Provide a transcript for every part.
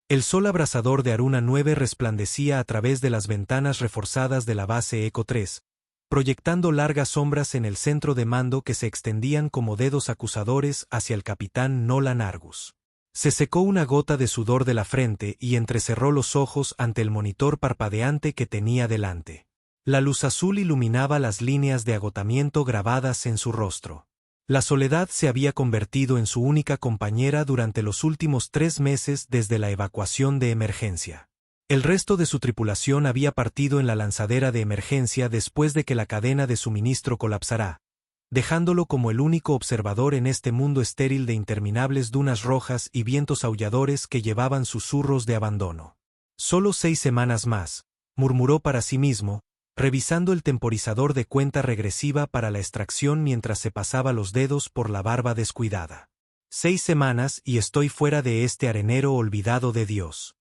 El sol abrasador de Aruna 9 resplandecía a través de las ventanas reforzadas de la base Eco 3, proyectando largas sombras en el centro de mando que se extendían como dedos acusadores hacia el capitán Nolan Argus. Se secó una gota de sudor de la frente y entrecerró los ojos ante el monitor parpadeante que tenía delante. La luz azul iluminaba las líneas de agotamiento grabadas en su rostro. La soledad se había convertido en su única compañera durante los últimos 3 meses desde la evacuación de emergencia. El resto de su tripulación había partido en la lanzadera de emergencia después de que la cadena de suministro colapsara, dejándolo como el único observador en este mundo estéril de interminables dunas rojas y vientos aulladores que llevaban susurros de abandono. Solo 6 semanas más, murmuró para sí mismo, revisando el temporizador de cuenta regresiva para la extracción mientras se pasaba los dedos por la barba descuidada. 6 semanas y estoy fuera de este arenero olvidado de Dios.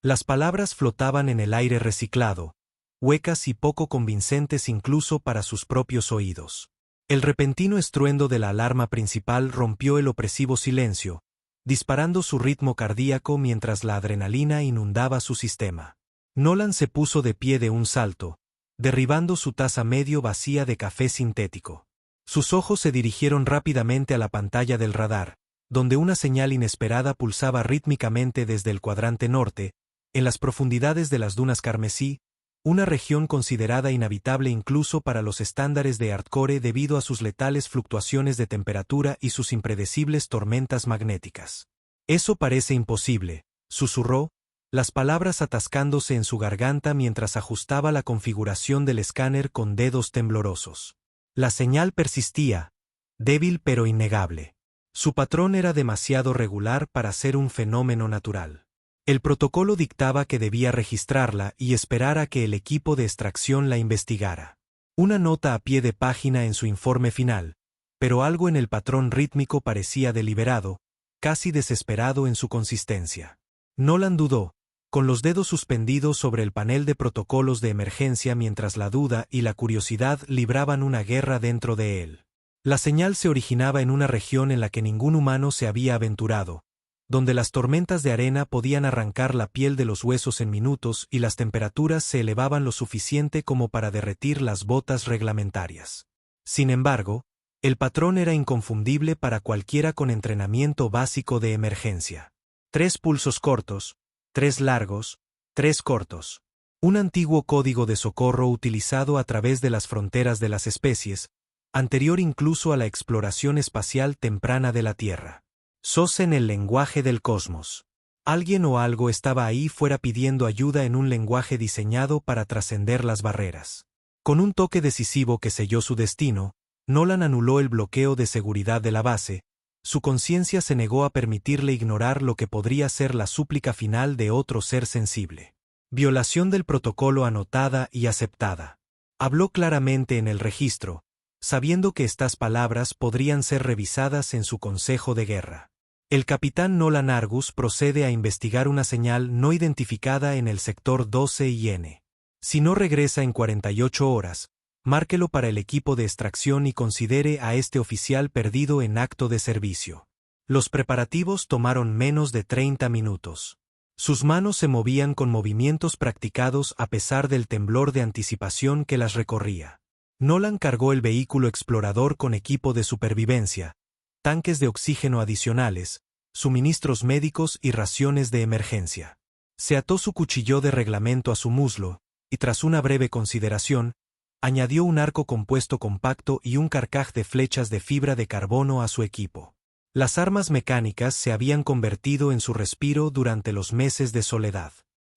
Las palabras flotaban en el aire reciclado, huecas y poco convincentes incluso para sus propios oídos. El repentino estruendo de la alarma principal rompió el opresivo silencio, disparando su ritmo cardíaco mientras la adrenalina inundaba su sistema. Nolan se puso de pie de un salto, derribando su taza medio vacía de café sintético. Sus ojos se dirigieron rápidamente a la pantalla del radar, donde una señal inesperada pulsaba rítmicamente desde el cuadrante norte, en las profundidades de las dunas carmesí, una región considerada inhabitable incluso para los estándares de hardcore debido a sus letales fluctuaciones de temperatura y sus impredecibles tormentas magnéticas. Eso parece imposible, susurró, las palabras atascándose en su garganta mientras ajustaba la configuración del escáner con dedos temblorosos. La señal persistía, débil pero innegable. Su patrón era demasiado regular para ser un fenómeno natural. El protocolo dictaba que debía registrarla y esperar a que el equipo de extracción la investigara. Una nota a pie de página en su informe final, pero algo en el patrón rítmico parecía deliberado, casi desesperado en su consistencia. Nolan dudó, con los dedos suspendidos sobre el panel de protocolos de emergencia mientras la duda y la curiosidad libraban una guerra dentro de él. La señal se originaba en una región en la que ningún humano se había aventurado, donde las tormentas de arena podían arrancar la piel de los huesos en minutos y las temperaturas se elevaban lo suficiente como para derretir las botas reglamentarias. Sin embargo, el patrón era inconfundible para cualquiera con entrenamiento básico de emergencia. 3 pulsos cortos, 3 largos, 3 cortos. Un antiguo código de socorro utilizado a través de las fronteras de las especies, anterior incluso a la exploración espacial temprana de la Tierra. Sos en el lenguaje del cosmos. Alguien o algo estaba ahí fuera pidiendo ayuda en un lenguaje diseñado para trascender las barreras. Con un toque decisivo que selló su destino, Nolan anuló el bloqueo de seguridad de la base. Su conciencia se negó a permitirle ignorar lo que podría ser la súplica final de otro ser sensible. Violación del protocolo anotada y aceptada. Habló claramente en el registro, sabiendo que estas palabras podrían ser revisadas en su consejo de guerra. El capitán Nolan Argus procede a investigar una señal no identificada en el sector 12 y N. Si no regresa en 48 horas, márquelo para el equipo de extracción y considere a este oficial perdido en acto de servicio. Los preparativos tomaron menos de 30 minutos. Sus manos se movían con movimientos practicados a pesar del temblor de anticipación que las recorría. Nolan cargó el vehículo explorador con equipo de supervivencia, tanques de oxígeno adicionales, suministros médicos y raciones de emergencia. Se ató su cuchillo de reglamento a su muslo, y tras una breve consideración, añadió un arco compuesto compacto y un carcaj de flechas de fibra de carbono a su equipo. Las armas mecánicas se habían convertido en su respiro durante los meses de soledad.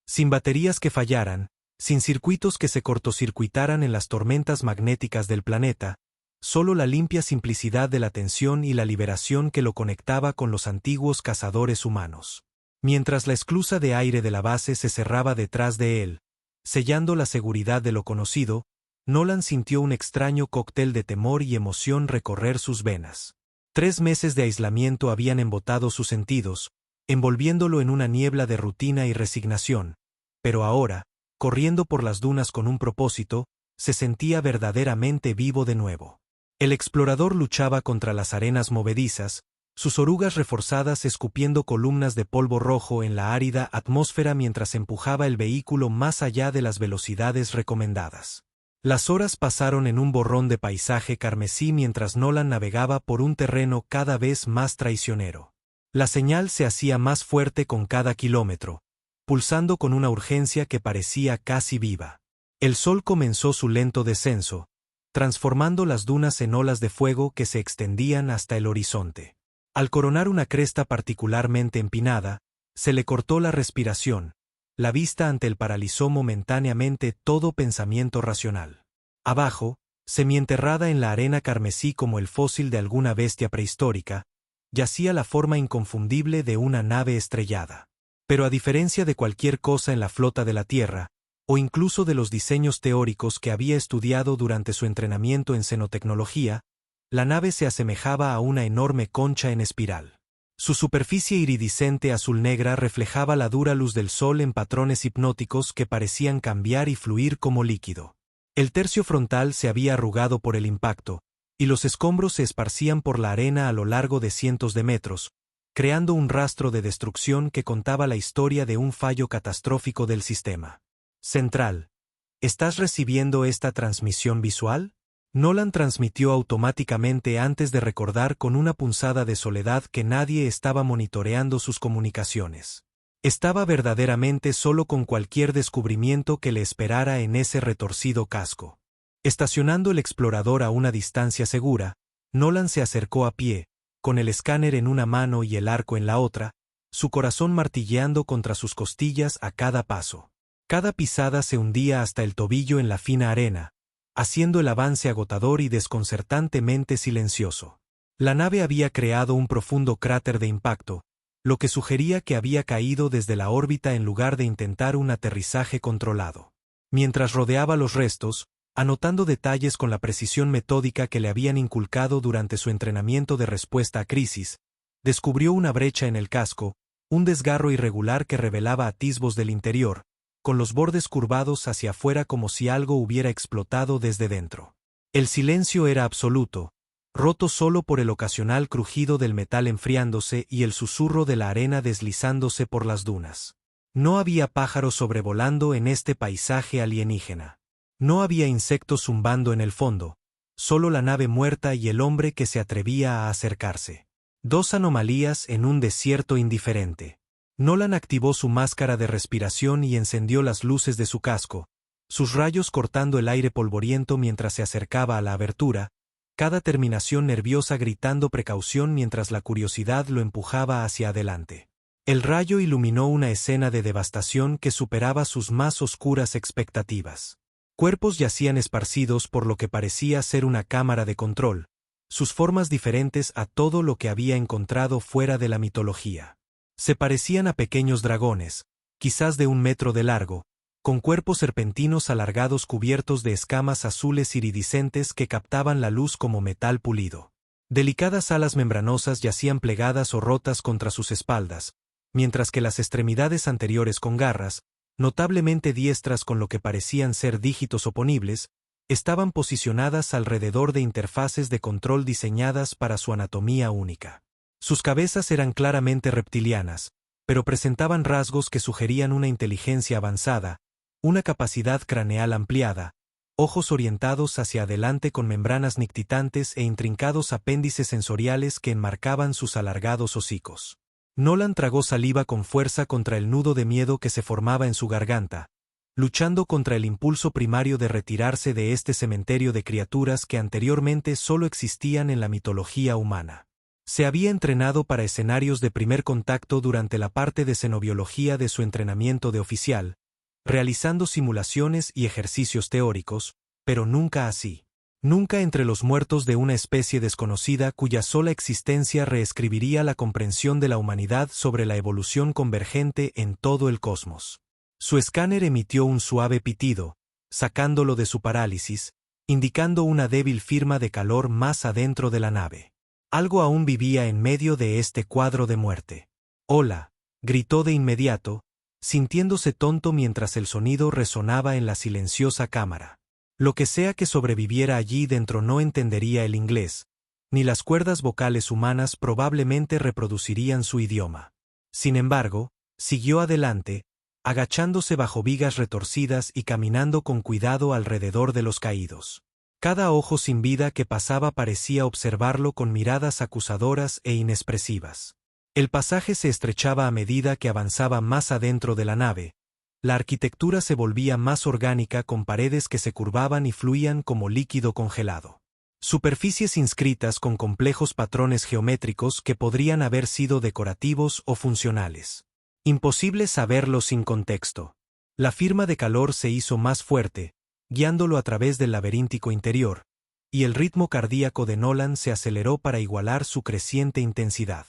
Sin baterías que fallaran, sin circuitos que se cortocircuitaran en las tormentas magnéticas del planeta, solo la limpia simplicidad de la tensión y la liberación que lo conectaba con los antiguos cazadores humanos. Mientras la esclusa de aire de la base se cerraba detrás de él, sellando la seguridad de lo conocido, Nolan sintió un extraño cóctel de temor y emoción recorrer sus venas. 3 meses de aislamiento habían embotado sus sentidos, envolviéndolo en una niebla de rutina y resignación, pero ahora, corriendo por las dunas con un propósito, se sentía verdaderamente vivo de nuevo. El explorador luchaba contra las arenas movedizas, sus orugas reforzadas escupiendo columnas de polvo rojo en la árida atmósfera mientras empujaba el vehículo más allá de las velocidades recomendadas. Las horas pasaron en un borrón de paisaje carmesí mientras Nolan navegaba por un terreno cada vez más traicionero. La señal se hacía más fuerte con cada kilómetro, pulsando con una urgencia que parecía casi viva. El sol comenzó su lento descenso, transformando las dunas en olas de fuego que se extendían hasta el horizonte. Al coronar una cresta particularmente empinada, se le cortó la respiración, la vista ante él paralizó momentáneamente todo pensamiento racional. Abajo, semienterrada en la arena carmesí como el fósil de alguna bestia prehistórica, yacía la forma inconfundible de una nave estrellada. Pero a diferencia de cualquier cosa en la flota de la Tierra, o incluso de los diseños teóricos que había estudiado durante su entrenamiento en xenotecnología, la nave se asemejaba a una enorme concha en espiral. Su superficie iridiscente azul-negra reflejaba la dura luz del sol en patrones hipnóticos que parecían cambiar y fluir como líquido. El tercio frontal se había arrugado por el impacto, y los escombros se esparcían por la arena a lo largo de cientos de metros, creando un rastro de destrucción que contaba la historia de un fallo catastrófico del sistema central. ¿Estás recibiendo esta transmisión visual? Nolan transmitió automáticamente antes de recordar con una punzada de soledad que nadie estaba monitoreando sus comunicaciones. Estaba verdaderamente solo con cualquier descubrimiento que le esperara en ese retorcido casco. Estacionando el explorador a una distancia segura, Nolan se acercó a pie, con el escáner en una mano y el arco en la otra, su corazón martilleando contra sus costillas a cada paso. Cada pisada se hundía hasta el tobillo en la fina arena, haciendo el avance agotador y desconcertantemente silencioso. La nave había creado un profundo cráter de impacto, lo que sugería que había caído desde la órbita en lugar de intentar un aterrizaje controlado. Mientras rodeaba los restos, anotando detalles con la precisión metódica que le habían inculcado durante su entrenamiento de respuesta a crisis, descubrió una brecha en el casco, un desgarro irregular que revelaba atisbos del interior, con los bordes curvados hacia afuera como si algo hubiera explotado desde dentro. El silencio era absoluto, roto solo por el ocasional crujido del metal enfriándose y el susurro de la arena deslizándose por las dunas. No había pájaros sobrevolando en este paisaje alienígena. No había insectos zumbando en el fondo, solo la nave muerta y el hombre que se atrevía a acercarse. Dos anomalías en un desierto indiferente. Nolan activó su máscara de respiración y encendió las luces de su casco, sus rayos cortando el aire polvoriento mientras se acercaba a la abertura, cada terminación nerviosa gritando precaución mientras la curiosidad lo empujaba hacia adelante. El rayo iluminó una escena de devastación que superaba sus más oscuras expectativas. Cuerpos yacían esparcidos por lo que parecía ser una cámara de control, sus formas diferentes a todo lo que había encontrado fuera de la mitología. Se parecían a pequeños dragones, quizás de 1 metro de largo, con cuerpos serpentinos alargados cubiertos de escamas azules iridiscentes que captaban la luz como metal pulido. Delicadas alas membranosas yacían plegadas o rotas contra sus espaldas, mientras que las extremidades anteriores con garras, notablemente diestras con lo que parecían ser dígitos oponibles, estaban posicionadas alrededor de interfaces de control diseñadas para su anatomía única. Sus cabezas eran claramente reptilianas, pero presentaban rasgos que sugerían una inteligencia avanzada, una capacidad craneal ampliada, ojos orientados hacia adelante con membranas nictitantes e intrincados apéndices sensoriales que enmarcaban sus alargados hocicos. Nolan tragó saliva con fuerza contra el nudo de miedo que se formaba en su garganta, luchando contra el impulso primario de retirarse de este cementerio de criaturas que anteriormente solo existían en la mitología humana. Se había entrenado para escenarios de primer contacto durante la parte de xenobiología de su entrenamiento de oficial, realizando simulaciones y ejercicios teóricos, pero nunca así. Nunca entre los muertos de una especie desconocida cuya sola existencia reescribiría la comprensión de la humanidad sobre la evolución convergente en todo el cosmos. Su escáner emitió un suave pitido, sacándolo de su parálisis, indicando una débil firma de calor más adentro de la nave. Algo aún vivía en medio de este cuadro de muerte. «Hola», gritó de inmediato, sintiéndose tonto mientras el sonido resonaba en la silenciosa cámara. Lo que sea que sobreviviera allí dentro no entendería el inglés, ni las cuerdas vocales humanas probablemente reproducirían su idioma. Sin embargo, siguió adelante, agachándose bajo vigas retorcidas y caminando con cuidado alrededor de los caídos. Cada ojo sin vida que pasaba parecía observarlo con miradas acusadoras e inexpresivas. El pasaje se estrechaba a medida que avanzaba más adentro de la nave. La arquitectura se volvía más orgánica con paredes que se curvaban y fluían como líquido congelado. Superficies inscritas con complejos patrones geométricos que podrían haber sido decorativos o funcionales. Imposible saberlo sin contexto. La firma de calor se hizo más fuerte, guiándolo a través del laberíntico interior, y el ritmo cardíaco de Nolan se aceleró para igualar su creciente intensidad.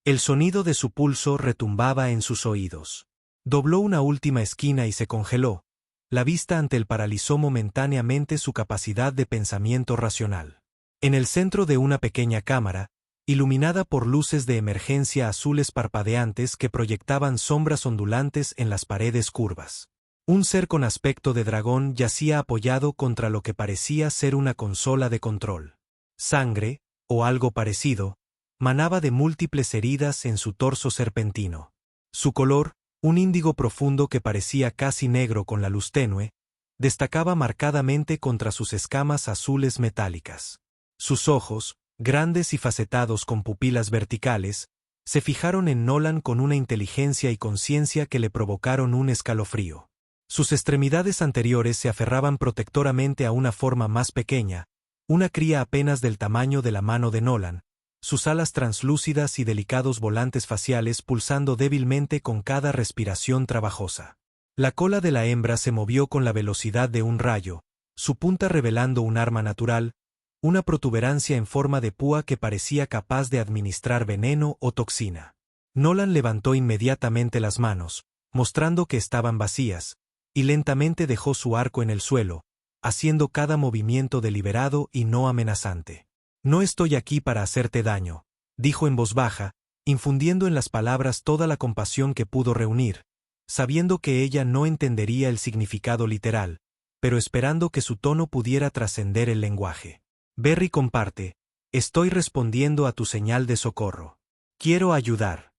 El sonido de su pulso retumbaba en sus oídos. Dobló una última esquina y se congeló. La vista ante él paralizó momentáneamente su capacidad de pensamiento racional. En el centro de una pequeña cámara, iluminada por luces de emergencia azules parpadeantes que proyectaban sombras ondulantes en las paredes curvas. Un ser con aspecto de dragón yacía apoyado contra lo que parecía ser una consola de control. Sangre, o algo parecido, manaba de múltiples heridas en su torso serpentino. Su color, un índigo profundo que parecía casi negro con la luz tenue, destacaba marcadamente contra sus escamas azules metálicas. Sus ojos, grandes y facetados con pupilas verticales, se fijaron en Nolan con una inteligencia y conciencia que le provocaron un escalofrío. Sus extremidades anteriores se aferraban protectoramente a una forma más pequeña, una cría apenas del tamaño de la mano de Nolan, sus alas translúcidas y delicados volantes faciales pulsando débilmente con cada respiración trabajosa. La cola de la hembra se movió con la velocidad de un rayo, su punta revelando un arma natural, una protuberancia en forma de púa que parecía capaz de administrar veneno o toxina. Nolan levantó inmediatamente las manos, mostrando que estaban vacías, y lentamente dejó su arco en el suelo, haciendo cada movimiento deliberado y no amenazante. «No estoy aquí para hacerte daño», dijo en voz baja, infundiendo en las palabras toda la compasión que pudo reunir, sabiendo que ella no entendería el significado literal, pero esperando que su tono pudiera trascender el lenguaje. «Berry comparte, estoy respondiendo a tu señal de socorro. Quiero ayudar».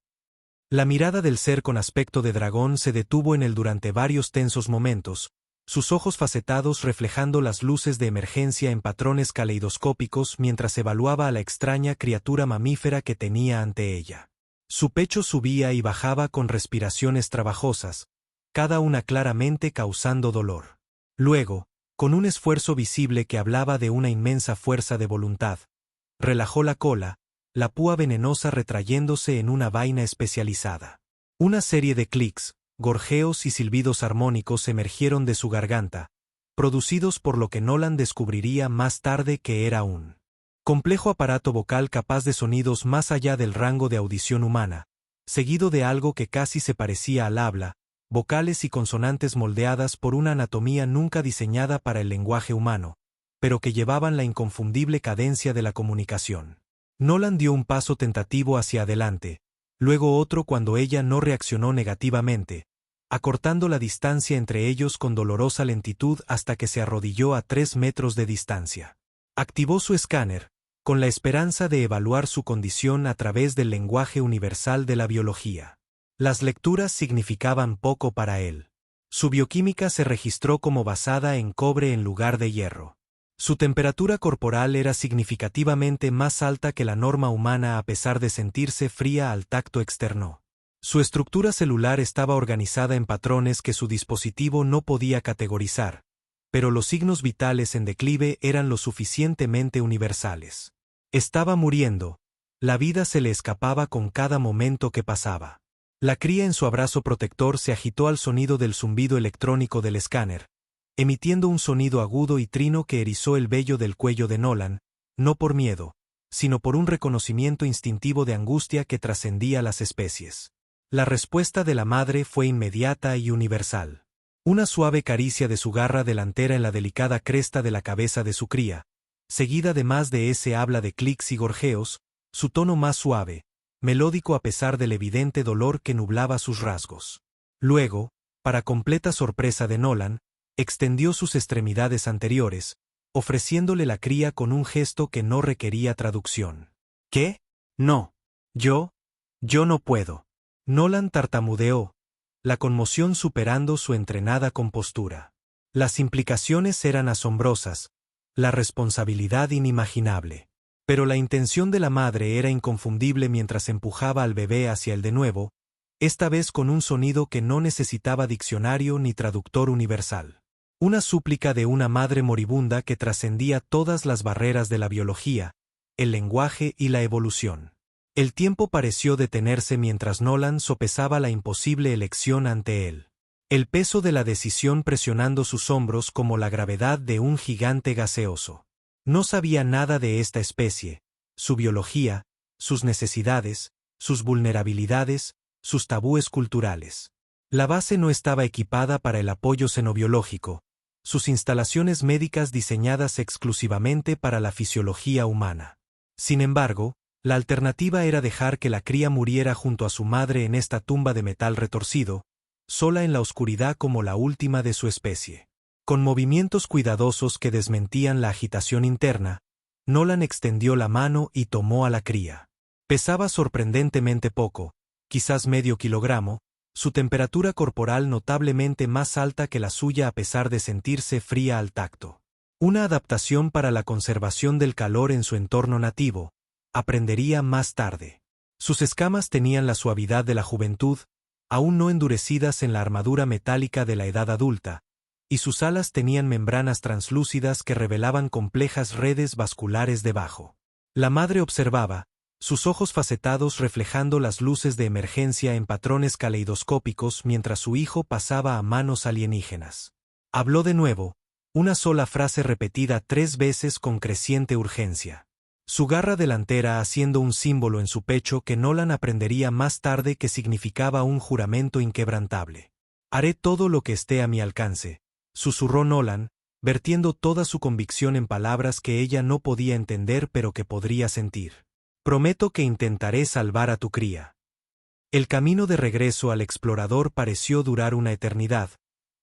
La mirada del ser con aspecto de dragón se detuvo en él durante varios tensos momentos, sus ojos facetados reflejando las luces de emergencia en patrones caleidoscópicos mientras evaluaba a la extraña criatura mamífera que tenía ante ella. Su pecho subía y bajaba con respiraciones trabajosas, cada una claramente causando dolor. Luego, con un esfuerzo visible que hablaba de una inmensa fuerza de voluntad, relajó la cola, la púa venenosa retrayéndose en una vaina especializada. Una serie de clics, gorjeos y silbidos armónicos emergieron de su garganta, producidos por lo que Nolan descubriría más tarde que era un complejo aparato vocal capaz de sonidos más allá del rango de audición humana, seguido de algo que casi se parecía al habla, vocales y consonantes moldeadas por una anatomía nunca diseñada para el lenguaje humano, pero que llevaban la inconfundible cadencia de la comunicación. Nolan dio un paso tentativo hacia adelante, luego otro cuando ella no reaccionó negativamente, acortando la distancia entre ellos con dolorosa lentitud hasta que se arrodilló a 3 metros de distancia. Activó su escáner, con la esperanza de evaluar su condición a través del lenguaje universal de la biología. Las lecturas significaban poco para él. Su bioquímica se registró como basada en cobre en lugar de hierro. Su temperatura corporal era significativamente más alta que la norma humana a pesar de sentirse fría al tacto externo. Su estructura celular estaba organizada en patrones que su dispositivo no podía categorizar, pero los signos vitales en declive eran lo suficientemente universales. Estaba muriendo, la vida se le escapaba con cada momento que pasaba. La cría en su abrazo protector se agitó al sonido del zumbido electrónico del escáner, emitiendo un sonido agudo y trino que erizó el vello del cuello de Nolan, no por miedo, sino por un reconocimiento instintivo de angustia que trascendía las especies. La respuesta de la madre fue inmediata y universal. Una suave caricia de su garra delantera en la delicada cresta de la cabeza de su cría, seguida además de ese habla de clics y gorjeos, su tono más suave, melódico a pesar del evidente dolor que nublaba sus rasgos. Luego, para completa sorpresa de Nolan, extendió sus extremidades anteriores, ofreciéndole la cría con un gesto que no requería traducción. ¿Qué? No. Yo no puedo. Nolan tartamudeó, la conmoción superando su entrenada compostura. Las implicaciones eran asombrosas, la responsabilidad inimaginable. Pero la intención de la madre era inconfundible mientras empujaba al bebé hacia el de nuevo, esta vez con un sonido que no necesitaba diccionario ni traductor universal. Una súplica de una madre moribunda que trascendía todas las barreras de la biología, el lenguaje y la evolución. El tiempo pareció detenerse mientras Nolan sopesaba la imposible elección ante él. El peso de la decisión presionando sus hombros como la gravedad de un gigante gaseoso. No sabía nada de esta especie, su biología, sus necesidades, sus vulnerabilidades, sus tabúes culturales. La base no estaba equipada para el apoyo xenobiológico, sus instalaciones médicas diseñadas exclusivamente para la fisiología humana. Sin embargo, la alternativa era dejar que la cría muriera junto a su madre en esta tumba de metal retorcido, sola en la oscuridad como la última de su especie. Con movimientos cuidadosos que desmentían la agitación interna, Nolan extendió la mano y tomó a la cría. Pesaba sorprendentemente poco, quizás medio kilogramo, su temperatura corporal notablemente más alta que la suya a pesar de sentirse fría al tacto. Una adaptación para la conservación del calor en su entorno nativo, aprendería más tarde. Sus escamas tenían la suavidad de la juventud, aún no endurecidas en la armadura metálica de la edad adulta, y sus alas tenían membranas translúcidas que revelaban complejas redes vasculares debajo. La madre observaba, sus ojos facetados reflejando las luces de emergencia en patrones caleidoscópicos mientras su hijo pasaba a manos alienígenas. Habló de nuevo, una sola frase repetida 3 veces con creciente urgencia. Su garra delantera haciendo un símbolo en su pecho que Nolan aprendería más tarde que significaba un juramento inquebrantable. Haré todo lo que esté a mi alcance, susurró Nolan, vertiendo toda su convicción en palabras que ella no podía entender pero que podría sentir. Prometo que intentaré salvar a tu cría. El camino de regreso al explorador pareció durar una eternidad,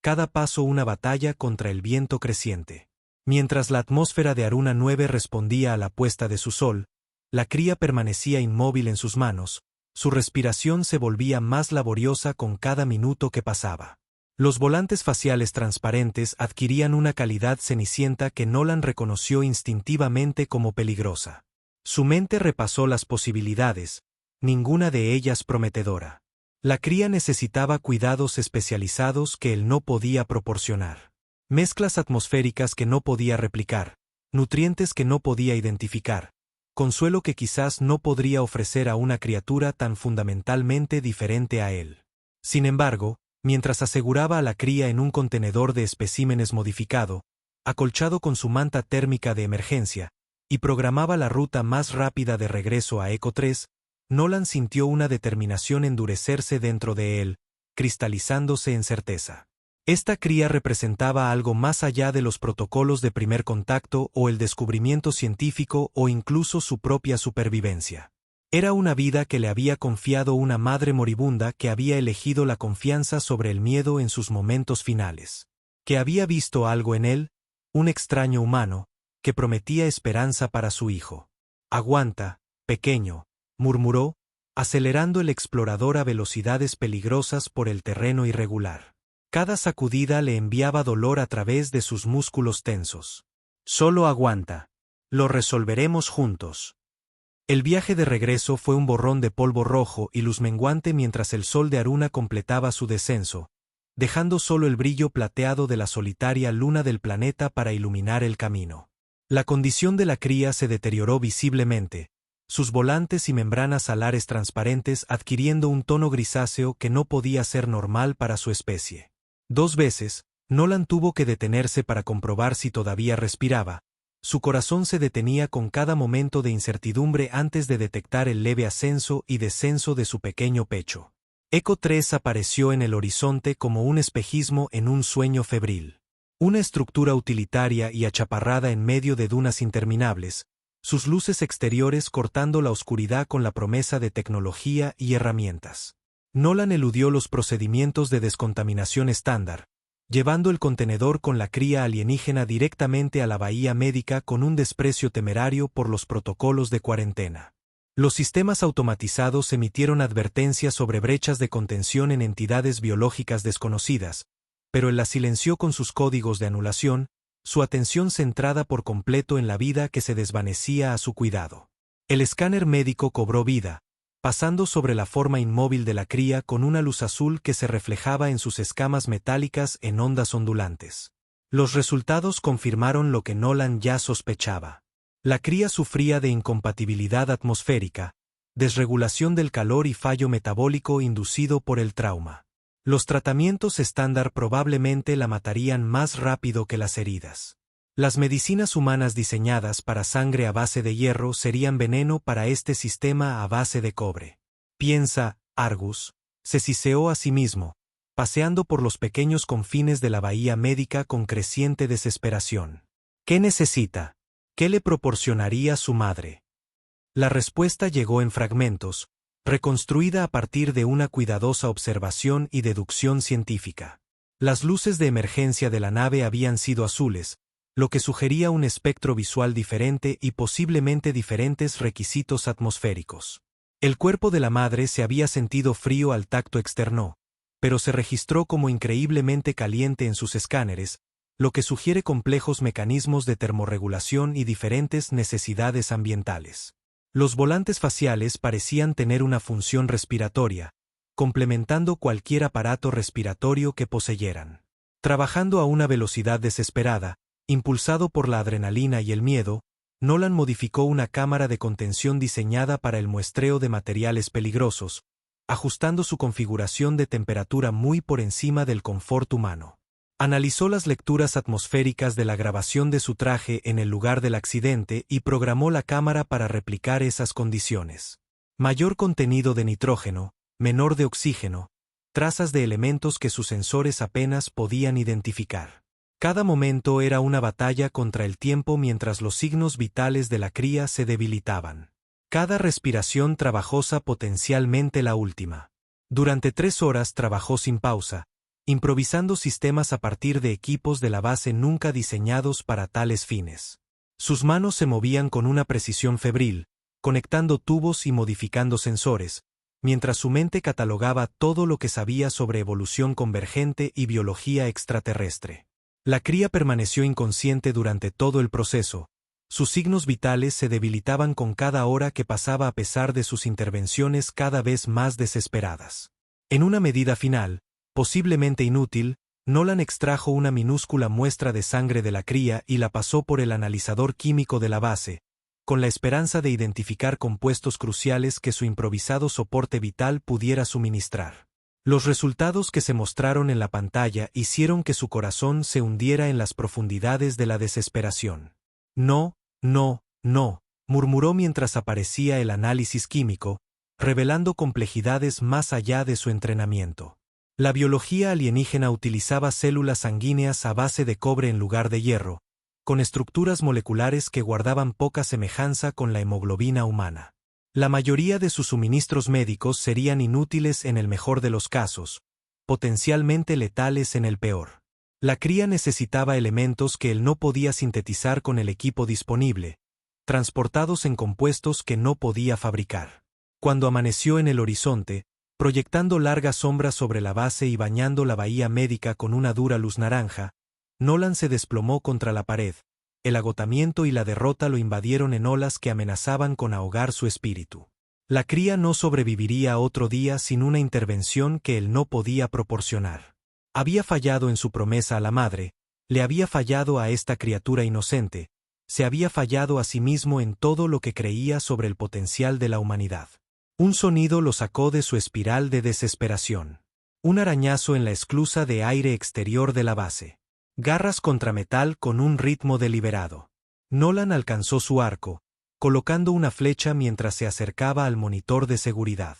cada paso una batalla contra el viento creciente. Mientras la atmósfera de Aruna 9 respondía a la puesta de su sol, la cría permanecía inmóvil en sus manos, su respiración se volvía más laboriosa con cada minuto que pasaba. Los volantes faciales transparentes adquirían una calidad cenicienta que Nolan reconoció instintivamente como peligrosa. Su mente repasó las posibilidades, ninguna de ellas prometedora. La cría necesitaba cuidados especializados que él no podía proporcionar. Mezclas atmosféricas que no podía replicar, nutrientes que no podía identificar, consuelo que quizás no podría ofrecer a una criatura tan fundamentalmente diferente a él. Sin embargo, mientras aseguraba a la cría en un contenedor de especímenes modificado, acolchado con su manta térmica de emergencia, y programaba la ruta más rápida de regreso a Eco 3, Nolan sintió una determinación endurecerse dentro de él, cristalizándose en certeza. Esta cría representaba algo más allá de los protocolos de primer contacto o el descubrimiento científico o incluso su propia supervivencia. Era una vida que le había confiado una madre moribunda que había elegido la confianza sobre el miedo en sus momentos finales. Que había visto algo en él, un extraño humano, que prometía esperanza para su hijo. Aguanta, pequeño, murmuró, acelerando el explorador a velocidades peligrosas por el terreno irregular. Cada sacudida le enviaba dolor a través de sus músculos tensos. Solo aguanta. Lo resolveremos juntos. El viaje de regreso fue un borrón de polvo rojo y luz menguante mientras el sol de Aruna completaba su descenso, dejando solo el brillo plateado de la solitaria luna del planeta para iluminar el camino. La condición de la cría se deterioró visiblemente, sus volantes y membranas alares transparentes adquiriendo un tono grisáceo que no podía ser normal para su especie. 2 veces, Nolan tuvo que detenerse para comprobar si todavía respiraba. Su corazón se detenía con cada momento de incertidumbre antes de detectar el leve ascenso y descenso de su pequeño pecho. Eco 3 apareció en el horizonte como un espejismo en un sueño febril. Una estructura utilitaria y achaparrada en medio de dunas interminables, sus luces exteriores cortando la oscuridad con la promesa de tecnología y herramientas. Nolan eludió los procedimientos de descontaminación estándar, llevando el contenedor con la cría alienígena directamente a la bahía médica con un desprecio temerario por los protocolos de cuarentena. Los sistemas automatizados emitieron advertencias sobre brechas de contención en entidades biológicas desconocidas, pero él las silenció con sus códigos de anulación, su atención centrada por completo en la vida que se desvanecía a su cuidado. El escáner médico cobró vida, pasando sobre la forma inmóvil de la cría con una luz azul que se reflejaba en sus escamas metálicas en ondas ondulantes. Los resultados confirmaron lo que Nolan ya sospechaba. La cría sufría de incompatibilidad atmosférica, desregulación del calor y fallo metabólico inducido por el trauma. Los tratamientos estándar probablemente la matarían más rápido que las heridas. Las medicinas humanas diseñadas para sangre a base de hierro serían veneno para este sistema a base de cobre. Piensa, Argus, se siseó a sí mismo, paseando por los pequeños confines de la bahía médica con creciente desesperación. ¿Qué necesita? ¿Qué le proporcionaría su madre? La respuesta llegó en fragmentos, reconstruida a partir de una cuidadosa observación y deducción científica. Las luces de emergencia de la nave habían sido azules, lo que sugería un espectro visual diferente y posiblemente diferentes requisitos atmosféricos. El cuerpo de la madre se había sentido frío al tacto externo, pero se registró como increíblemente caliente en sus escáneres, lo que sugiere complejos mecanismos de termorregulación y diferentes necesidades ambientales. Los volantes faciales parecían tener una función respiratoria, complementando cualquier aparato respiratorio que poseyeran. Trabajando a una velocidad desesperada, impulsado por la adrenalina y el miedo, Nolan modificó una cámara de contención diseñada para el muestreo de materiales peligrosos, ajustando su configuración de temperatura muy por encima del confort humano. Analizó las lecturas atmosféricas de la grabación de su traje en el lugar del accidente y programó la cámara para replicar esas condiciones. Mayor contenido de nitrógeno, menor de oxígeno, trazas de elementos que sus sensores apenas podían identificar. Cada momento era una batalla contra el tiempo mientras los signos vitales de la cría se debilitaban. Cada respiración trabajosa potencialmente la última. Durante 3 horas trabajó sin pausa, improvisando sistemas a partir de equipos de la base nunca diseñados para tales fines. Sus manos se movían con una precisión febril, conectando tubos y modificando sensores, mientras su mente catalogaba todo lo que sabía sobre evolución convergente y biología extraterrestre. La cría permaneció inconsciente durante todo el proceso. Sus signos vitales se debilitaban con cada hora que pasaba a pesar de sus intervenciones cada vez más desesperadas. En una medida final, posiblemente inútil, Nolan extrajo una minúscula muestra de sangre de la cría y la pasó por el analizador químico de la base, con la esperanza de identificar compuestos cruciales que su improvisado soporte vital pudiera suministrar. Los resultados que se mostraron en la pantalla hicieron que su corazón se hundiera en las profundidades de la desesperación. No, no, no, murmuró mientras aparecía el análisis químico, revelando complejidades más allá de su entrenamiento. La biología alienígena utilizaba células sanguíneas a base de cobre en lugar de hierro, con estructuras moleculares que guardaban poca semejanza con la hemoglobina humana. La mayoría de sus suministros médicos serían inútiles en el mejor de los casos, potencialmente letales en el peor. La cría necesitaba elementos que él no podía sintetizar con el equipo disponible, transportados en compuestos que no podía fabricar. Cuando amaneció en el horizonte, proyectando largas sombras sobre la base y bañando la bahía médica con una dura luz naranja, Nolan se desplomó contra la pared. El agotamiento y la derrota lo invadieron en olas que amenazaban con ahogar su espíritu. La cría no sobreviviría otro día sin una intervención que él no podía proporcionar. Había fallado en su promesa a la madre, le había fallado a esta criatura inocente, se había fallado a sí mismo en todo lo que creía sobre el potencial de la humanidad. Un sonido lo sacó de su espiral de desesperación. Un arañazo en la esclusa de aire exterior de la base. Garras contra metal con un ritmo deliberado. Nolan alcanzó su arco, colocando una flecha mientras se acercaba al monitor de seguridad.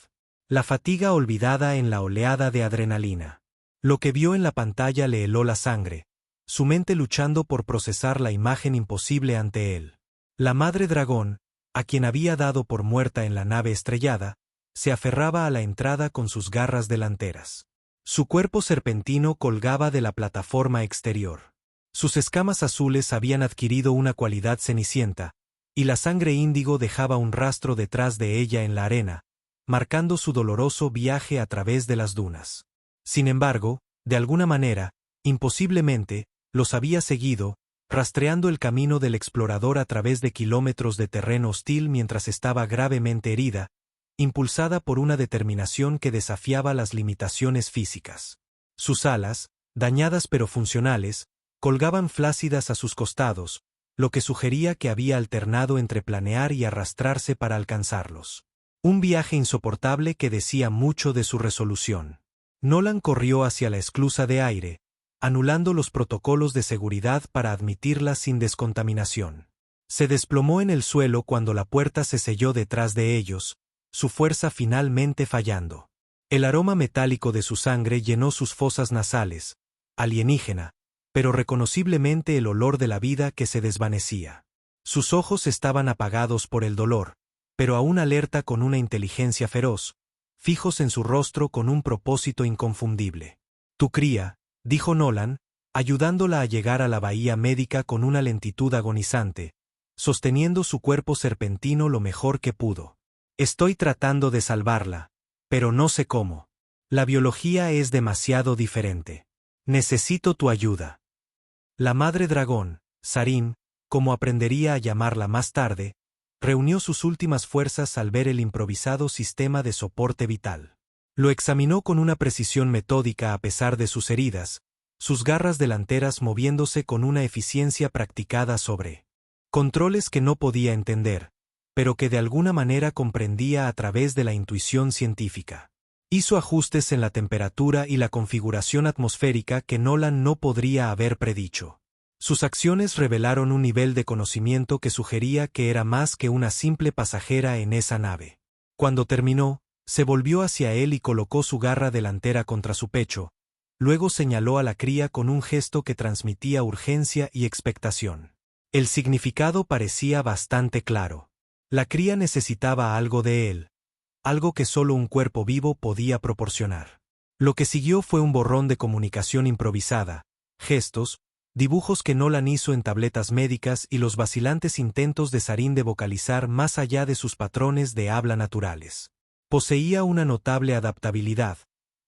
La fatiga olvidada en la oleada de adrenalina. Lo que vio en la pantalla le heló la sangre, su mente luchando por procesar la imagen imposible ante él. La madre dragón, a quien había dado por muerta en la nave estrellada, se aferraba a la entrada con sus garras delanteras. Su cuerpo serpentino colgaba de la plataforma exterior. Sus escamas azules habían adquirido una cualidad cenicienta, y la sangre índigo dejaba un rastro detrás de ella en la arena, marcando su doloroso viaje a través de las dunas. Sin embargo, de alguna manera, imposiblemente, los había seguido, rastreando el camino del explorador a través de kilómetros de terreno hostil mientras estaba gravemente herida, impulsada por una determinación que desafiaba las limitaciones físicas. Sus alas, dañadas pero funcionales, colgaban flácidas a sus costados, lo que sugería que había alternado entre planear y arrastrarse para alcanzarlos. Un viaje insoportable que decía mucho de su resolución. Nolan corrió hacia la esclusa de aire, anulando los protocolos de seguridad para admitirla sin descontaminación. Se desplomó en el suelo cuando la puerta se selló detrás de ellos, su fuerza finalmente fallando. El aroma metálico de su sangre llenó sus fosas nasales, alienígena, pero reconociblemente el olor de la vida que se desvanecía. Sus ojos estaban apagados por el dolor, pero aún alerta con una inteligencia feroz, fijos en su rostro con un propósito inconfundible. Tu cría, dijo Nolan, ayudándola a llegar a la bahía médica con una lentitud agonizante, sosteniendo su cuerpo serpentino lo mejor que pudo. Estoy tratando de salvarla, pero no sé cómo. La biología es demasiado diferente. Necesito tu ayuda. La madre dragón, Sarin, como aprendería a llamarla más tarde, reunió sus últimas fuerzas al ver el improvisado sistema de soporte vital. Lo examinó con una precisión metódica a pesar de sus heridas, sus garras delanteras moviéndose con una eficiencia practicada sobre controles que no podía entender, pero que de alguna manera comprendía a través de la intuición científica. Hizo ajustes en la temperatura y la configuración atmosférica que Nolan no podría haber predicho. Sus acciones revelaron un nivel de conocimiento que sugería que era más que una simple pasajera en esa nave. Cuando terminó, se volvió hacia él y colocó su garra delantera contra su pecho, luego señaló a la cría con un gesto que transmitía urgencia y expectación. El significado parecía bastante claro. La cría necesitaba algo de él, algo que solo un cuerpo vivo podía proporcionar. Lo que siguió fue un borrón de comunicación improvisada, gestos, dibujos que Nolan hizo en tabletas médicas y los vacilantes intentos de Sarin de vocalizar más allá de sus patrones de habla naturales. Poseía una notable adaptabilidad,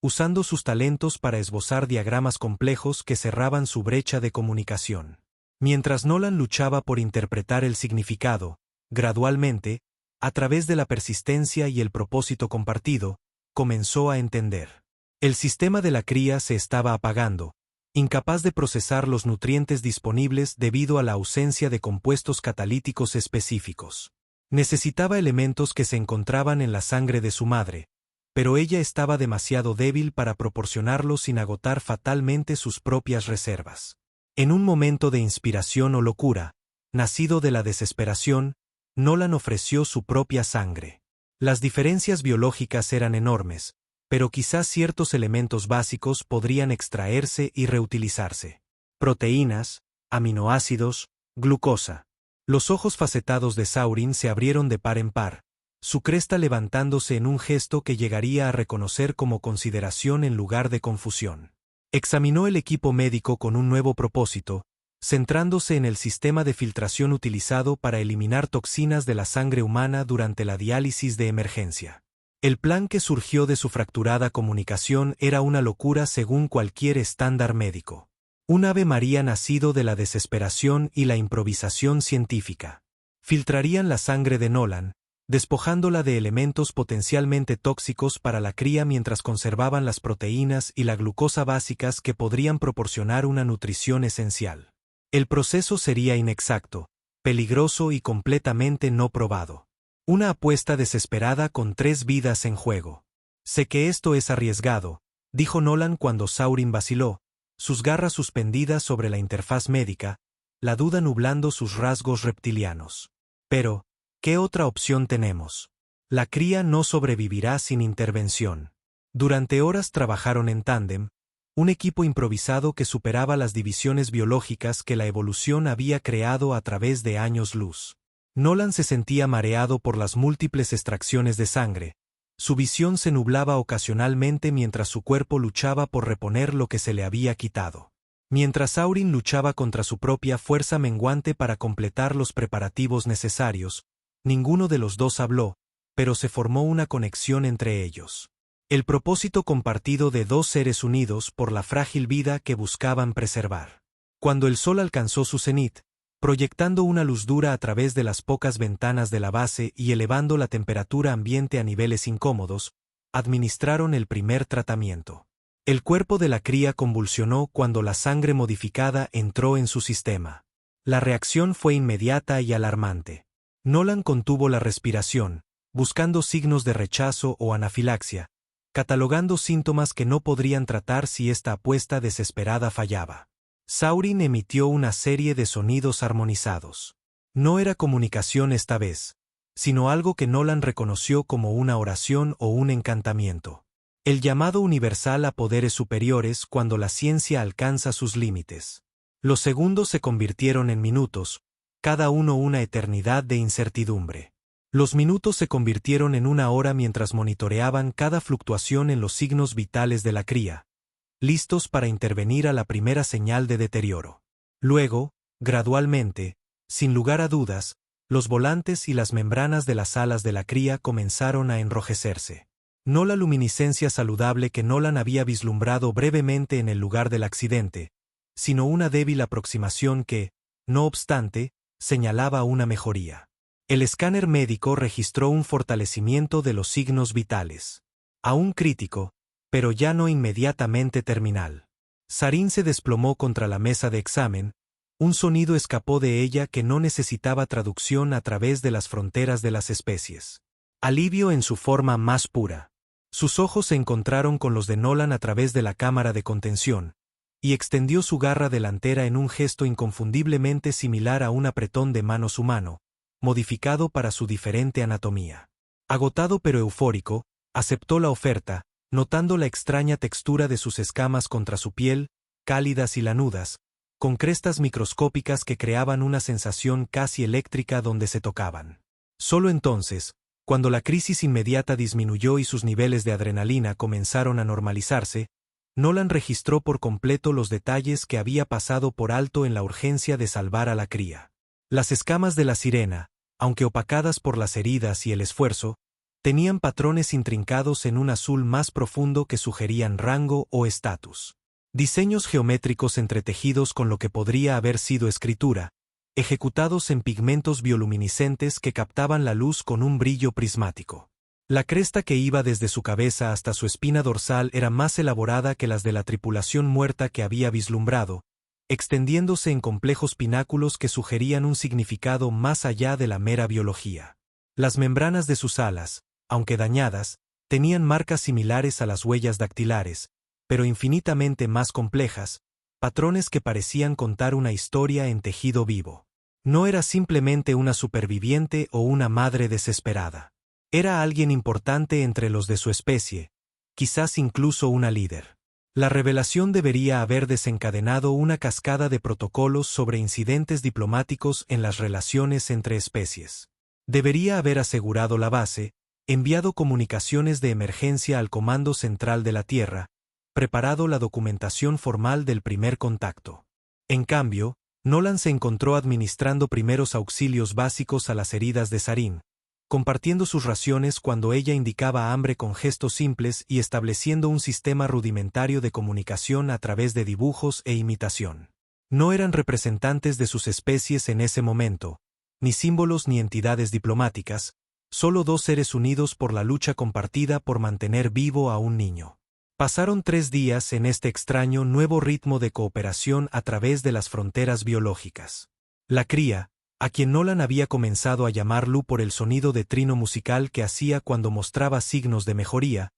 usando sus talentos para esbozar diagramas complejos que cerraban su brecha de comunicación. Mientras Nolan luchaba por interpretar el significado, gradualmente, a través de la persistencia y el propósito compartido, comenzó a entender. El sistema de la cría se estaba apagando, incapaz de procesar los nutrientes disponibles debido a la ausencia de compuestos catalíticos específicos. Necesitaba elementos que se encontraban en la sangre de su madre, pero ella estaba demasiado débil para proporcionarlos sin agotar fatalmente sus propias reservas. En un momento de inspiración o locura, nacido de la desesperación, Nolan ofreció su propia sangre. Las diferencias biológicas eran enormes, pero quizás ciertos elementos básicos podrían extraerse y reutilizarse. Proteínas, aminoácidos, glucosa. Los ojos facetados de Saurin se abrieron de par en par, su cresta levantándose en un gesto que llegaría a reconocer como consideración en lugar de confusión. Examinó el equipo médico con un nuevo propósito, centrándose en el sistema de filtración utilizado para eliminar toxinas de la sangre humana durante la diálisis de emergencia. El plan que surgió de su fracturada comunicación era una locura según cualquier estándar médico. Un ave maría nacido de la desesperación y la improvisación científica. Filtrarían la sangre de Nolan, despojándola de elementos potencialmente tóxicos para la cría mientras conservaban las proteínas y la glucosa básicas que podrían proporcionar una nutrición esencial. El proceso sería inexacto, peligroso y completamente no probado. Una apuesta desesperada con 3 vidas en juego. Sé que esto es arriesgado, dijo Nolan cuando Saurin vaciló, sus garras suspendidas sobre la interfaz médica, la duda nublando sus rasgos reptilianos. Pero, ¿qué otra opción tenemos? La cría no sobrevivirá sin intervención. Durante horas trabajaron en tándem, un equipo improvisado que superaba las divisiones biológicas que la evolución había creado a través de años luz. Nolan se sentía mareado por las múltiples extracciones de sangre, Su visión se nublaba ocasionalmente mientras su cuerpo luchaba por reponer lo que se le había quitado. Mientras Aurin luchaba contra su propia fuerza menguante para completar los preparativos necesarios, ninguno de los dos habló, pero se formó una conexión entre ellos. El propósito compartido de dos seres unidos por la frágil vida que buscaban preservar. Cuando el sol alcanzó su cenit, proyectando una luz dura a través de las pocas ventanas de la base y elevando la temperatura ambiente a niveles incómodos, administraron el primer tratamiento. El cuerpo de la cría convulsionó cuando la sangre modificada entró en su sistema. La reacción fue inmediata y alarmante. Nolan contuvo la respiración, buscando signos de rechazo o anafilaxia, catalogando síntomas que no podrían tratar si esta apuesta desesperada fallaba. Saurin emitió una serie de sonidos armonizados. No era comunicación esta vez, sino algo que Nolan reconoció como una oración o un encantamiento. El llamado universal a poderes superiores cuando la ciencia alcanza sus límites. Los segundos se convirtieron en minutos, cada uno una eternidad de incertidumbre. Los minutos se convirtieron en una hora mientras monitoreaban cada fluctuación en los signos vitales de la cría, listos para intervenir a la primera señal de deterioro. Luego, gradualmente, sin lugar a dudas, los volantes y las membranas de las alas de la cría comenzaron a enrojecerse. No la luminiscencia saludable que Nolan había vislumbrado brevemente en el lugar del accidente, sino una débil aproximación que, no obstante, señalaba una mejoría. El escáner médico registró un fortalecimiento de los signos vitales. Aún crítico, pero ya no inmediatamente terminal. Sarin se desplomó contra la mesa de examen, un sonido escapó de ella que no necesitaba traducción a través de las fronteras de las especies. Alivio en su forma más pura. Sus ojos se encontraron con los de Nolan a través de la cámara de contención, y extendió su garra delantera en un gesto inconfundiblemente similar a un apretón de manos humano, modificado para su diferente anatomía. Agotado pero eufórico, aceptó la oferta, notando la extraña textura de sus escamas contra su piel, cálidas y lanudas, con crestas microscópicas que creaban una sensación casi eléctrica donde se tocaban. Solo entonces, cuando la crisis inmediata disminuyó y sus niveles de adrenalina comenzaron a normalizarse, Nolan registró por completo los detalles que había pasado por alto en la urgencia de salvar a la cría. Las escamas de la sirena, aunque opacadas por las heridas y el esfuerzo, tenían patrones intrincados en un azul más profundo que sugerían rango o estatus. Diseños geométricos entretejidos con lo que podría haber sido escritura, ejecutados en pigmentos bioluminiscentes que captaban la luz con un brillo prismático. La cresta que iba desde su cabeza hasta su espina dorsal era más elaborada que las de la tripulación muerta que había vislumbrado, extendiéndose en complejos pináculos que sugerían un significado más allá de la mera biología. Las membranas de sus alas, aunque dañadas, tenían marcas similares a las huellas dactilares, pero infinitamente más complejas, patrones que parecían contar una historia en tejido vivo. No era simplemente una superviviente o una madre desesperada. Era alguien importante entre los de su especie, quizás incluso una líder. La revelación debería haber desencadenado una cascada de protocolos sobre incidentes diplomáticos en las relaciones entre especies. Debería haber asegurado la base, enviado comunicaciones de emergencia al Comando Central de la Tierra, preparado la documentación formal del primer contacto. En cambio, Nolan se encontró administrando primeros auxilios básicos a las heridas de Sarin, compartiendo sus raciones cuando ella indicaba hambre con gestos simples y estableciendo un sistema rudimentario de comunicación a través de dibujos e imitación. No eran representantes de sus especies en ese momento, ni símbolos ni entidades diplomáticas, solo dos seres unidos por la lucha compartida por mantener vivo a un niño. Pasaron 3 días en este extraño nuevo ritmo de cooperación a través de las fronteras biológicas. La cría, a quien Nolan había comenzado a llamar Lu por el sonido de trino musical que hacía cuando mostraba signos de mejoría,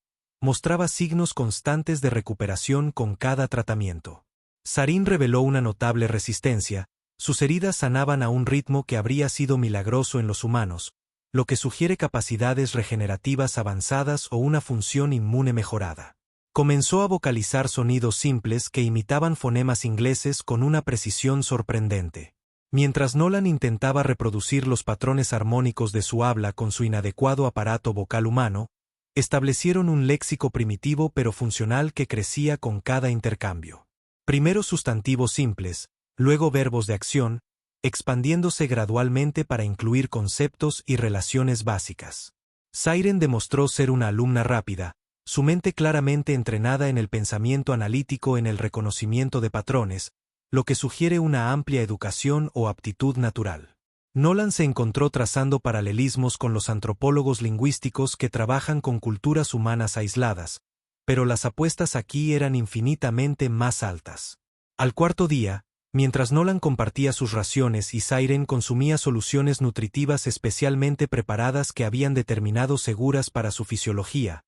mostraba signos constantes de recuperación con cada tratamiento. Sarin reveló una notable resistencia, sus heridas sanaban a un ritmo que habría sido milagroso en los humanos, lo que sugiere capacidades regenerativas avanzadas o una función inmune mejorada. Comenzó a vocalizar sonidos simples que imitaban fonemas ingleses con una precisión sorprendente. Mientras Nolan intentaba reproducir los patrones armónicos de su habla con su inadecuado aparato vocal humano, Establecieron un léxico primitivo pero funcional que crecía con cada intercambio. Primero sustantivos simples, luego verbos de acción, expandiéndose gradualmente para incluir conceptos y relaciones básicas. Siren demostró ser una alumna rápida, su mente claramente entrenada en el pensamiento analítico en el reconocimiento de patrones, lo que sugiere una amplia educación o aptitud natural. Nolan se encontró trazando paralelismos con los antropólogos lingüísticos que trabajan con culturas humanas aisladas, pero las apuestas aquí eran infinitamente más altas. Al cuarto día, mientras Nolan compartía sus raciones y Siren consumía soluciones nutritivas especialmente preparadas que habían determinado seguras para su fisiología,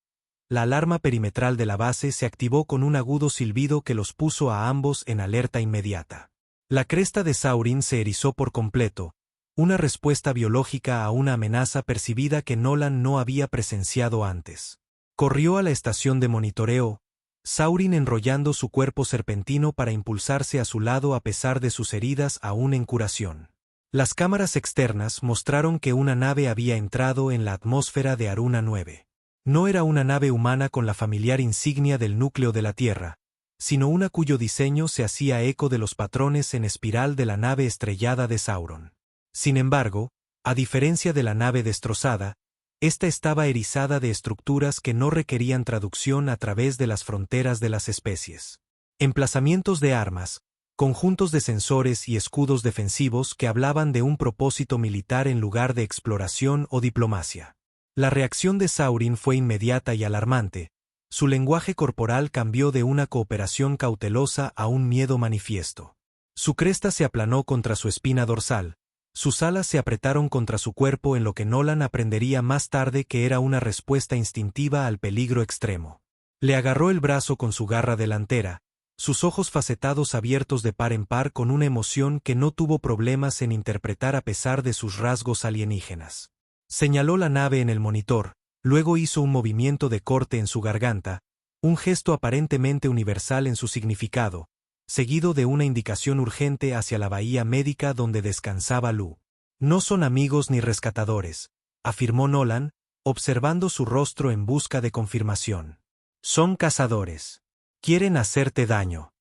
la alarma perimetral de la base se activó con un agudo silbido que los puso a ambos en alerta inmediata. La cresta de Saurin se erizó por completo, una respuesta biológica a una amenaza percibida que Nolan no había presenciado antes. Corrió a la estación de monitoreo, Saurin enrollando su cuerpo serpentino para impulsarse a su lado a pesar de sus heridas aún en curación. Las cámaras externas mostraron que una nave había entrado en la atmósfera de Aruna 9. No era una nave humana con la familiar insignia del núcleo de la Tierra, sino una cuyo diseño se hacía eco de los patrones en espiral de la nave estrellada de Sauron. Sin embargo, a diferencia de la nave destrozada, esta estaba erizada de estructuras que no requerían traducción a través de las fronteras de las especies. Emplazamientos de armas, conjuntos de sensores y escudos defensivos que hablaban de un propósito militar en lugar de exploración o diplomacia. La reacción de Saurin fue inmediata y alarmante. Su lenguaje corporal cambió de una cooperación cautelosa a un miedo manifiesto. Su cresta se aplanó contra su espina dorsal, sus alas se apretaron contra su cuerpo en lo que Nolan aprendería más tarde que era una respuesta instintiva al peligro extremo. Le agarró el brazo con su garra delantera, sus ojos facetados abiertos de par en par con una emoción que no tuvo problemas en interpretar a pesar de sus rasgos alienígenas. Señaló la nave en el monitor, luego hizo un movimiento de corte en su garganta, un gesto aparentemente universal en su significado, seguido de una indicación urgente hacia la bahía médica donde descansaba Lu. No son amigos ni rescatadores, afirmó Nolan, observando su rostro en busca de confirmación. Son cazadores. Quieren hacerte daño.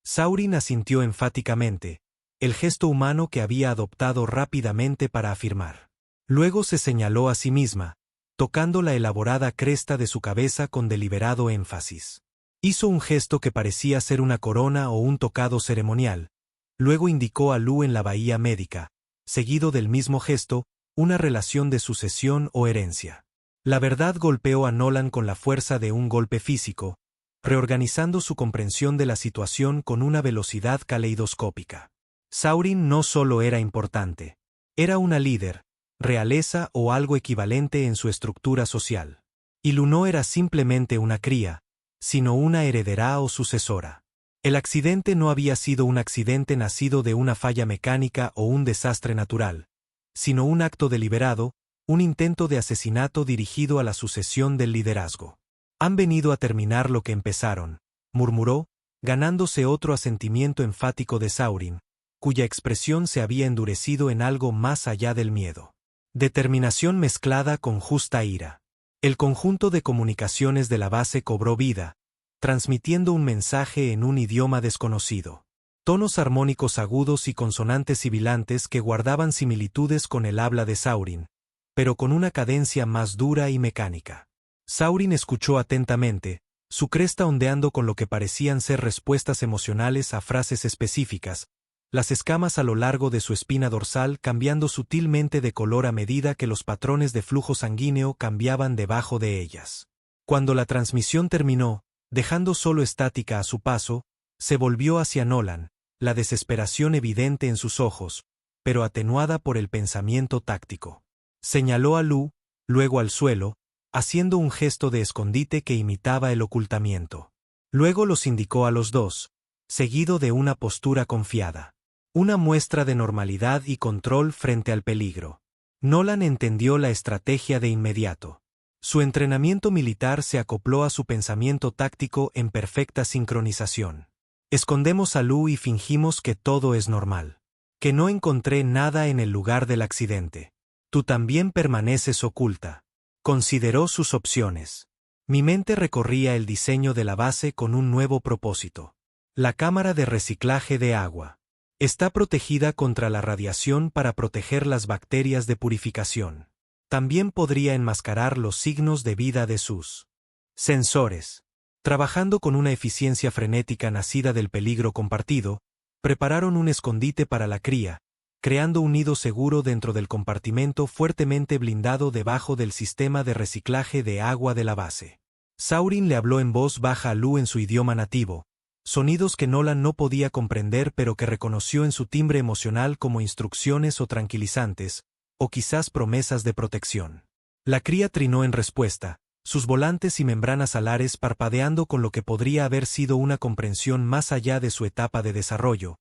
Saurin asintió enfáticamente, el gesto humano que había adoptado rápidamente para afirmar. Luego se señaló a sí misma, tocando la elaborada cresta de su cabeza con deliberado énfasis. Hizo un gesto que parecía ser una corona o un tocado ceremonial, luego indicó a Lu en la bahía médica, seguido del mismo gesto, una relación de sucesión o herencia. La verdad golpeó a Nolan con la fuerza de un golpe físico, reorganizando su comprensión de la situación con una velocidad caleidoscópica. Saurin no solo era importante, era una líder, realeza o algo equivalente en su estructura social. Y Lu no era simplemente una cría, sino una heredera o sucesora. El accidente no había sido un accidente nacido de una falla mecánica o un desastre natural, sino un acto deliberado, un intento de asesinato dirigido a la sucesión del liderazgo. Han venido a terminar lo que empezaron, murmuró, ganándose otro asentimiento enfático de Saurin, cuya expresión se había endurecido en algo más allá del miedo. Determinación mezclada con justa ira. El conjunto de comunicaciones de la base cobró vida, transmitiendo un mensaje en un idioma desconocido. Tonos armónicos agudos y consonantes sibilantes que guardaban similitudes con el habla de Saurin, pero con una cadencia más dura y mecánica. Saurin escuchó atentamente, su cresta ondeando con lo que parecían ser respuestas emocionales a frases específicas, las escamas a lo largo de su espina dorsal cambiando sutilmente de color a medida que los patrones de flujo sanguíneo cambiaban debajo de ellas. Cuando la transmisión terminó, dejando solo estática a su paso, se volvió hacia Nolan, la desesperación evidente en sus ojos, pero atenuada por el pensamiento táctico. Señaló a Lu, luego al suelo, haciendo un gesto de escondite que imitaba el ocultamiento. Luego los indicó a los dos, seguido de una postura confiada. Una muestra de normalidad y control frente al peligro. Nolan entendió la estrategia de inmediato. Su entrenamiento militar se acopló a su pensamiento táctico en perfecta sincronización. Escondemos a Lu y fingimos que todo es normal. Que no encontré nada en el lugar del accidente. Tú también permaneces oculta. Consideró sus opciones. Mi mente recorría el diseño de la base con un nuevo propósito. La cámara de reciclaje de agua. Está protegida contra la radiación para proteger las bacterias de purificación. También podría enmascarar los signos de vida de sus sensores. Trabajando con una eficiencia frenética nacida del peligro compartido, prepararon un escondite para la cría, creando un nido seguro dentro del compartimento fuertemente blindado debajo del sistema de reciclaje de agua de la base. Saurin le habló en voz baja a Lu en su idioma nativo, sonidos que Nolan no podía comprender pero que reconoció en su timbre emocional como instrucciones o tranquilizantes, o quizás promesas de protección. La cría trinó en respuesta, sus volantes y membranas alares parpadeando con lo que podría haber sido una comprensión más allá de su etapa de desarrollo,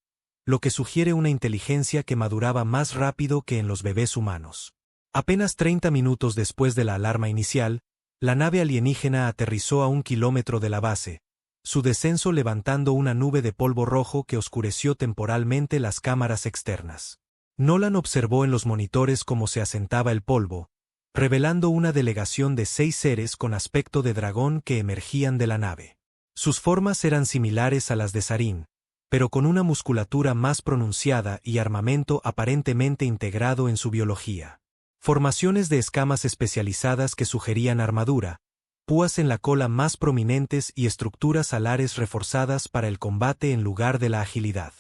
lo que sugiere una inteligencia que maduraba más rápido que en los bebés humanos. Apenas 30 minutos después de la alarma inicial, la nave alienígena aterrizó a 1 kilómetro de la base, su descenso levantando una nube de polvo rojo que oscureció temporalmente las cámaras externas. Nolan observó en los monitores cómo se asentaba el polvo, revelando una delegación de 6 seres con aspecto de dragón que emergían de la nave. Sus formas eran similares a las de Sarin, pero con una musculatura más pronunciada y armamento aparentemente integrado en su biología. Formaciones de escamas especializadas que sugerían armadura, púas en la cola más prominentes y estructuras alares reforzadas para el combate en lugar de la agilidad.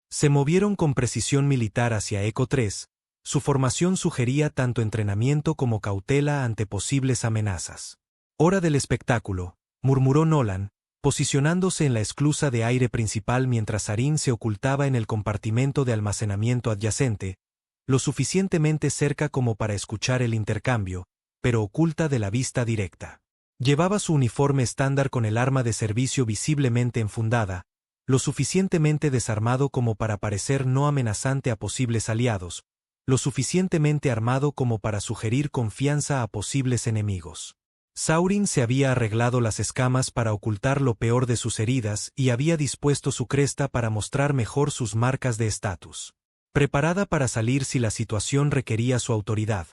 Se movieron con precisión militar hacia Eco 3, su formación sugería tanto entrenamiento como cautela ante posibles amenazas. Hora del espectáculo, murmuró Nolan, posicionándose en la esclusa de aire principal mientras Sarin se ocultaba en el compartimento de almacenamiento adyacente, lo suficientemente cerca como para escuchar el intercambio, pero oculta de la vista directa. Llevaba su uniforme estándar con el arma de servicio visiblemente enfundada, lo suficientemente desarmado como para parecer no amenazante a posibles aliados, lo suficientemente armado como para sugerir confianza a posibles enemigos. Saurin se había arreglado las escamas para ocultar lo peor de sus heridas y había dispuesto su cresta para mostrar mejor sus marcas de estatus. Preparada para salir si la situación requería su autoridad,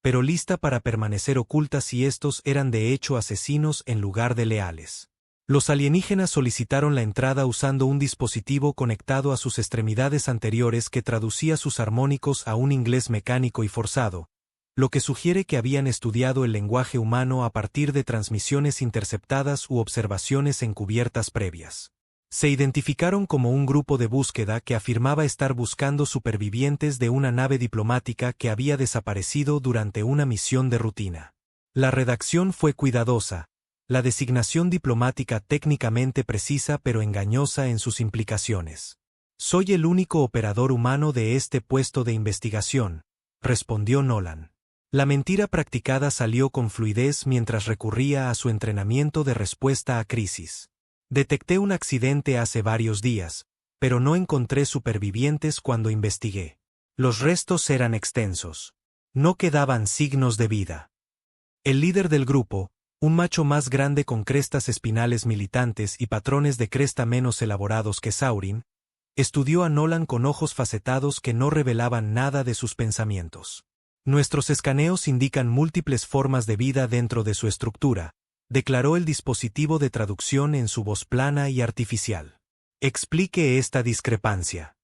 pero lista para permanecer oculta si estos eran de hecho asesinos en lugar de leales. Los alienígenas solicitaron la entrada usando un dispositivo conectado a sus extremidades anteriores que traducía sus armónicos a un inglés mecánico y forzado, lo que sugiere que habían estudiado el lenguaje humano a partir de transmisiones interceptadas u observaciones encubiertas previas. Se identificaron como un grupo de búsqueda que afirmaba estar buscando supervivientes de una nave diplomática que había desaparecido durante una misión de rutina. La redacción fue cuidadosa, la designación diplomática técnicamente precisa pero engañosa en sus implicaciones. Soy el único operador humano de este puesto de investigación, respondió Nolan. La mentira practicada salió con fluidez mientras recurría a su entrenamiento de respuesta a crisis. Detecté un accidente hace varios días, pero no encontré supervivientes cuando investigué. Los restos eran extensos. No quedaban signos de vida. El líder del grupo, un macho más grande con crestas espinales militantes y patrones de cresta menos elaborados que Saurin, estudió a Nolan con ojos facetados que no revelaban nada de sus pensamientos. Nuestros escaneos indican múltiples formas de vida dentro de su estructura, declaró el dispositivo de traducción en su voz plana y artificial. Explique esta discrepancia.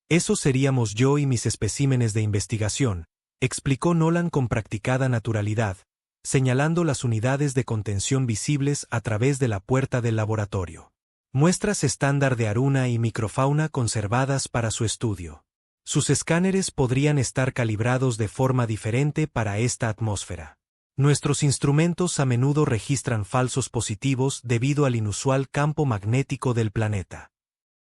Eso seríamos yo y mis especímenes de investigación, explicó Nolan con practicada naturalidad, señalando las unidades de contención visibles a través de la puerta del laboratorio. Muestras estándar de aruna y microfauna conservadas para su estudio. Sus escáneres podrían estar calibrados de forma diferente para esta atmósfera. Nuestros instrumentos a menudo registran falsos positivos debido al inusual campo magnético del planeta.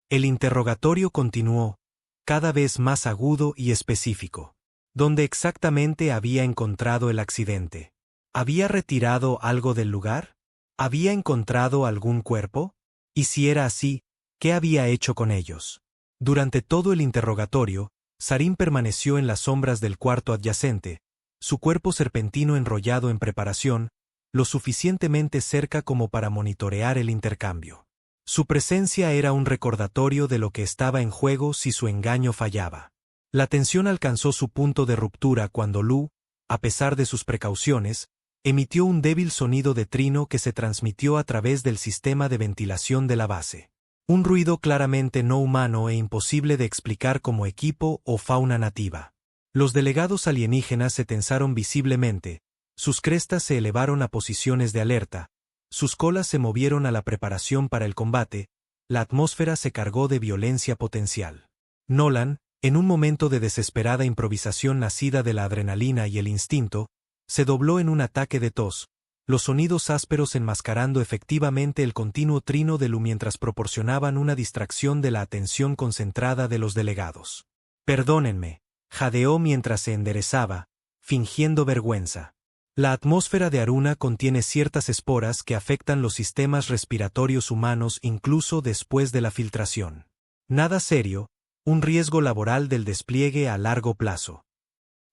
El interrogatorio continuó, cada vez más agudo y específico. ¿Dónde exactamente había encontrado el accidente? ¿Había retirado algo del lugar? ¿Había encontrado algún cuerpo? Y si era así, ¿qué había hecho con ellos? Durante todo el interrogatorio, Sarin permaneció en las sombras del cuarto adyacente, su cuerpo serpentino enrollado en preparación, lo suficientemente cerca como para monitorear el intercambio. Su presencia era un recordatorio de lo que estaba en juego si su engaño fallaba. La tensión alcanzó su punto de ruptura cuando Lu, a pesar de sus precauciones, emitió un débil sonido de trino que se transmitió a través del sistema de ventilación de la base. Un ruido claramente no humano e imposible de explicar como equipo o fauna nativa. Los delegados alienígenas se tensaron visiblemente, sus crestas se elevaron a posiciones de alerta, sus colas se movieron a la preparación para el combate, la atmósfera se cargó de violencia potencial. Nolan, en un momento de desesperada improvisación nacida de la adrenalina y el instinto, se dobló en un ataque de tos, los sonidos ásperos enmascarando efectivamente el continuo trino de Lu mientras proporcionaban una distracción de la atención concentrada de los delegados. Perdónenme, jadeó mientras se enderezaba, fingiendo vergüenza. La atmósfera de Aruna contiene ciertas esporas que afectan los sistemas respiratorios humanos incluso después de la filtración. Nada serio, un riesgo laboral del despliegue a largo plazo.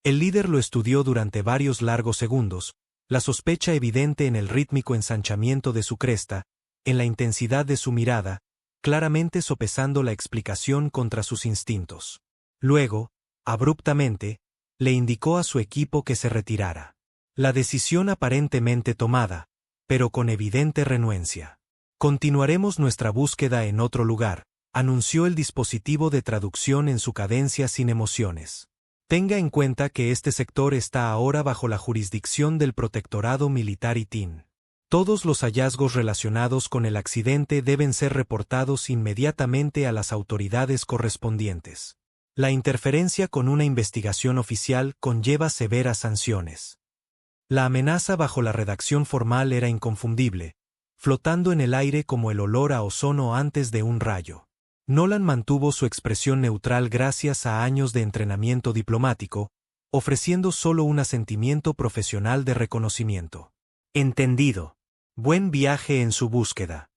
El líder lo estudió durante varios largos segundos, la sospecha evidente en el rítmico ensanchamiento de su cresta, en la intensidad de su mirada, claramente sopesando la explicación contra sus instintos. Luego, abruptamente, le indicó a su equipo que se retirara. La decisión aparentemente tomada, pero con evidente renuencia. Continuaremos nuestra búsqueda en otro lugar, anunció el dispositivo de traducción en su cadencia sin emociones. Tenga en cuenta que este sector está ahora bajo la jurisdicción del Protectorado Militar ITIN. Todos los hallazgos relacionados con el accidente deben ser reportados inmediatamente a las autoridades correspondientes. La interferencia con una investigación oficial conlleva severas sanciones. La amenaza bajo la redacción formal era inconfundible, flotando en el aire como el olor a ozono antes de un rayo. Nolan mantuvo su expresión neutral gracias a años de entrenamiento diplomático, ofreciendo solo un asentimiento profesional de reconocimiento. Entendido. Buen viaje en su búsqueda.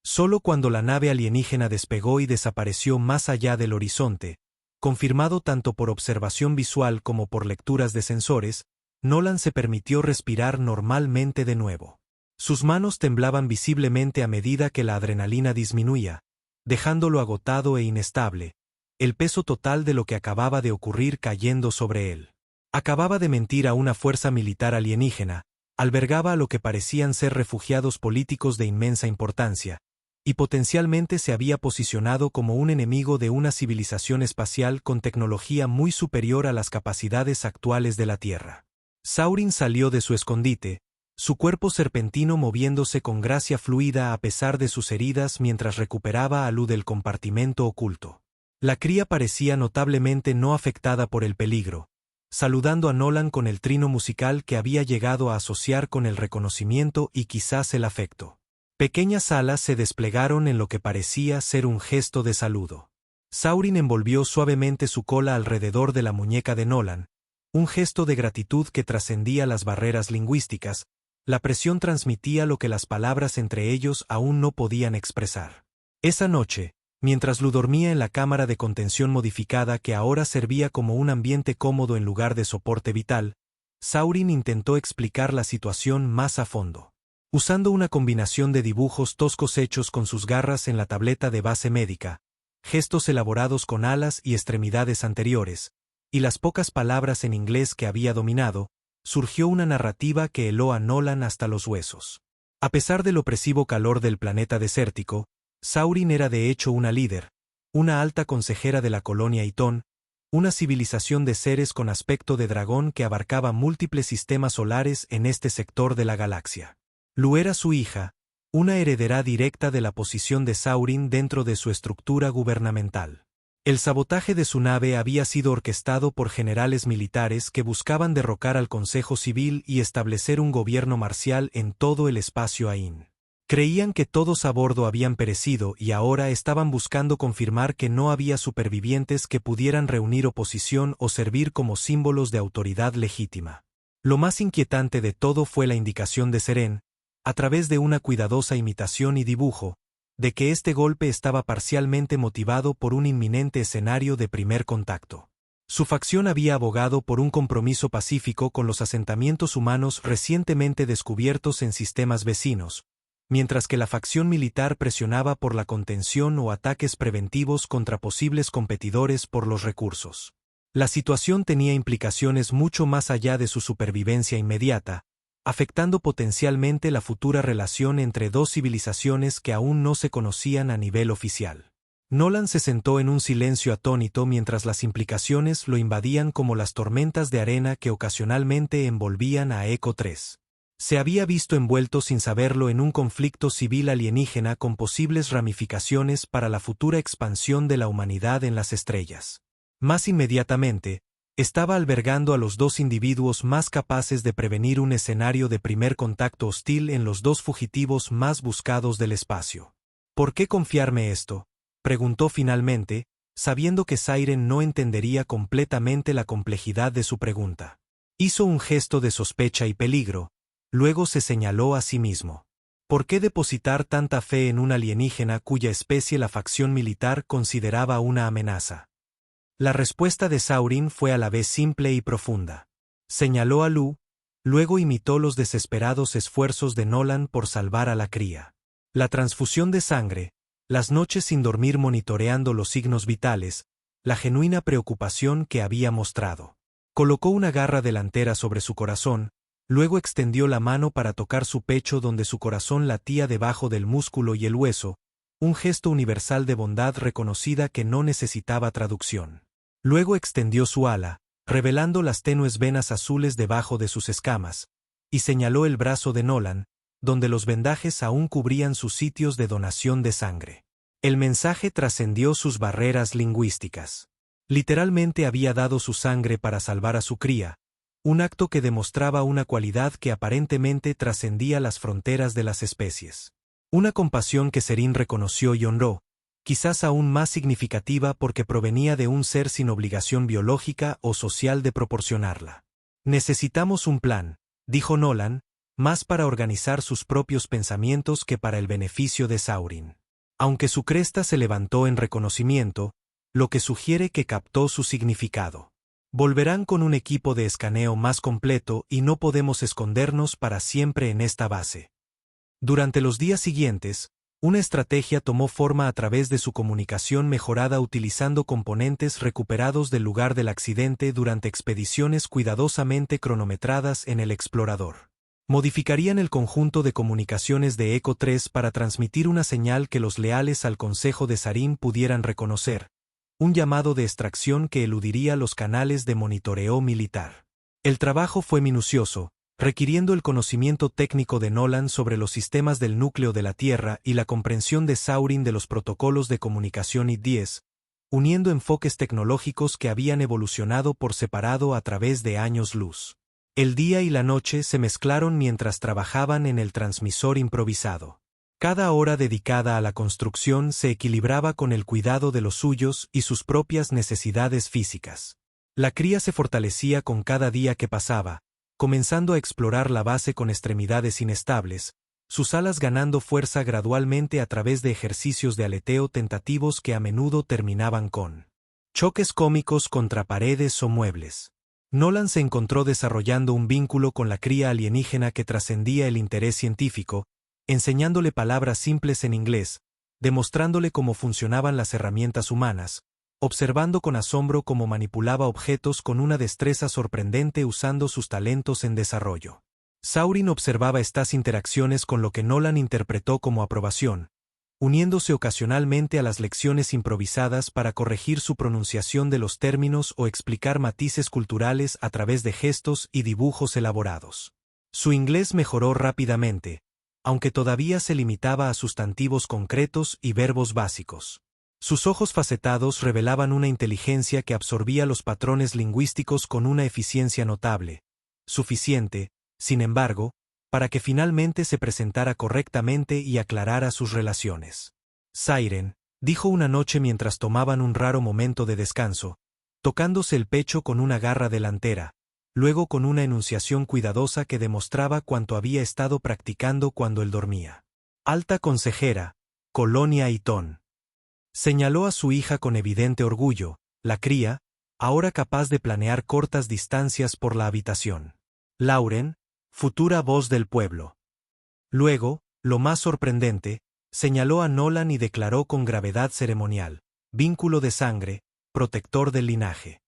Solo cuando la nave alienígena despegó y desapareció más allá del horizonte, confirmado tanto por observación visual como por lecturas de sensores, Nolan se permitió respirar normalmente de nuevo. Sus manos temblaban visiblemente a medida que la adrenalina disminuía, dejándolo agotado e inestable, el peso total de lo que acababa de ocurrir cayendo sobre él. Acababa de mentir a una fuerza militar alienígena, albergaba a lo que parecían ser refugiados políticos de inmensa importancia, y potencialmente se había posicionado como un enemigo de una civilización espacial con tecnología muy superior a las capacidades actuales de la Tierra. Saurin salió de su escondite, su cuerpo serpentino moviéndose con gracia fluida a pesar de sus heridas mientras recuperaba a Lu del compartimento oculto. La cría parecía notablemente no afectada por el peligro, saludando a Nolan con el trino musical que había llegado a asociar con el reconocimiento y quizás el afecto. Pequeñas alas se desplegaron en lo que parecía ser un gesto de saludo. Saurin envolvió suavemente su cola alrededor de la muñeca de Nolan, un gesto de gratitud que trascendía las barreras lingüísticas. La presión transmitía lo que las palabras entre ellos aún no podían expresar. Esa noche, mientras Lu dormía en la cámara de contención modificada que ahora servía como un ambiente cómodo en lugar de soporte vital, Saurin intentó explicar la situación más a fondo. Usando una combinación de dibujos toscos hechos con sus garras en la tableta de base médica, gestos elaborados con alas y extremidades anteriores, y las pocas palabras en inglés que había dominado, surgió una narrativa que heló a Nolan hasta los huesos. A pesar del opresivo calor del planeta desértico, Saurin era de hecho una líder, una alta consejera de la colonia Itón, una civilización de seres con aspecto de dragón que abarcaba múltiples sistemas solares en este sector de la galaxia. Lu era su hija, una heredera directa de la posición de Saurin dentro de su estructura gubernamental. El sabotaje de su nave había sido orquestado por generales militares que buscaban derrocar al Consejo Civil y establecer un gobierno marcial en todo el espacio Ain. Creían que todos a bordo habían perecido y ahora estaban buscando confirmar que no había supervivientes que pudieran reunir oposición o servir como símbolos de autoridad legítima. Lo más inquietante de todo fue la indicación de Seren, a través de una cuidadosa imitación y dibujo, de que este golpe estaba parcialmente motivado por un inminente escenario de primer contacto. Su facción había abogado por un compromiso pacífico con los asentamientos humanos recientemente descubiertos en sistemas vecinos, mientras que la facción militar presionaba por la contención o ataques preventivos contra posibles competidores por los recursos. La situación tenía implicaciones mucho más allá de su supervivencia inmediata, afectando potencialmente la futura relación entre dos civilizaciones que aún no se conocían a nivel oficial. Nolan se sentó en un silencio atónito mientras las implicaciones lo invadían como las tormentas de arena que ocasionalmente envolvían a Eco 3. Se había visto envuelto sin saberlo en un conflicto civil alienígena con posibles ramificaciones para la futura expansión de la humanidad en las estrellas. Más inmediatamente, estaba albergando a los dos individuos más capaces de prevenir un escenario de primer contacto hostil en los dos fugitivos más buscados del espacio. ¿Por qué confiarme esto?, preguntó finalmente, sabiendo que Siren no entendería completamente la complejidad de su pregunta. Hizo un gesto de sospecha y peligro, luego se señaló a sí mismo. ¿Por qué depositar tanta fe en un alienígena cuya especie la facción militar consideraba una amenaza? La respuesta de Saurin fue a la vez simple y profunda. Señaló a Lu, luego imitó los desesperados esfuerzos de Nolan por salvar a la cría. La transfusión de sangre, las noches sin dormir monitoreando los signos vitales, la genuina preocupación que había mostrado. Colocó una garra delantera sobre su corazón, luego extendió la mano para tocar su pecho donde su corazón latía debajo del músculo y el hueso, un gesto universal de bondad reconocida que no necesitaba traducción. Luego extendió su ala, revelando las tenues venas azules debajo de sus escamas, y señaló el brazo de Nolan, donde los vendajes aún cubrían sus sitios de donación de sangre. El mensaje trascendió sus barreras lingüísticas. Literalmente había dado su sangre para salvar a su cría, un acto que demostraba una cualidad que aparentemente trascendía las fronteras de las especies. Una compasión que Serín reconoció y honró, quizás aún más significativa porque provenía de un ser sin obligación biológica o social de proporcionarla. Necesitamos un plan, dijo Nolan, más para organizar sus propios pensamientos que para el beneficio de Saurin. Aunque su cresta se levantó en reconocimiento, lo que sugiere que captó su significado. Volverán con un equipo de escaneo más completo y no podemos escondernos para siempre en esta base. Durante los días siguientes, una estrategia tomó forma a través de su comunicación mejorada utilizando componentes recuperados del lugar del accidente durante expediciones cuidadosamente cronometradas en el explorador. Modificarían el conjunto de comunicaciones de Eco 3 para transmitir una señal que los leales al Consejo de Sarim pudieran reconocer, un llamado de extracción que eludiría los canales de monitoreo militar. El trabajo fue minucioso, requiriendo el conocimiento técnico de Nolan sobre los sistemas del núcleo de la Tierra y la comprensión de Saurin de los protocolos de comunicación ID-10, uniendo enfoques tecnológicos que habían evolucionado por separado a través de años luz. El día y la noche se mezclaron mientras trabajaban en el transmisor improvisado. Cada hora dedicada a la construcción se equilibraba con el cuidado de los suyos y sus propias necesidades físicas. La cría se fortalecía con cada día que pasaba, comenzando a explorar la base con extremidades inestables, sus alas ganando fuerza gradualmente a través de ejercicios de aleteo tentativos que a menudo terminaban con choques cómicos contra paredes o muebles. Nolan se encontró desarrollando un vínculo con la cría alienígena que trascendía el interés científico, enseñándole palabras simples en inglés, demostrándole cómo funcionaban las herramientas humanas, observando con asombro cómo manipulaba objetos con una destreza sorprendente usando sus talentos en desarrollo. Saurin observaba estas interacciones con lo que Nolan interpretó como aprobación, uniéndose ocasionalmente a las lecciones improvisadas para corregir su pronunciación de los términos o explicar matices culturales a través de gestos y dibujos elaborados. Su inglés mejoró rápidamente, aunque todavía se limitaba a sustantivos concretos y verbos básicos. Sus ojos facetados revelaban una inteligencia que absorbía los patrones lingüísticos con una eficiencia notable, suficiente, sin embargo, para que finalmente se presentara correctamente y aclarara sus relaciones. Siren, dijo una noche mientras tomaban un raro momento de descanso, tocándose el pecho con una garra delantera, luego con una enunciación cuidadosa que demostraba cuánto había estado practicando cuando él dormía. Alta consejera, Colonia Itón. Señaló a su hija con evidente orgullo, la cría, ahora capaz de planear cortas distancias por la habitación. Lauren, futura voz del pueblo. Luego, lo más sorprendente, señaló a Nolan y declaró con gravedad ceremonial, vínculo de sangre, protector del linaje.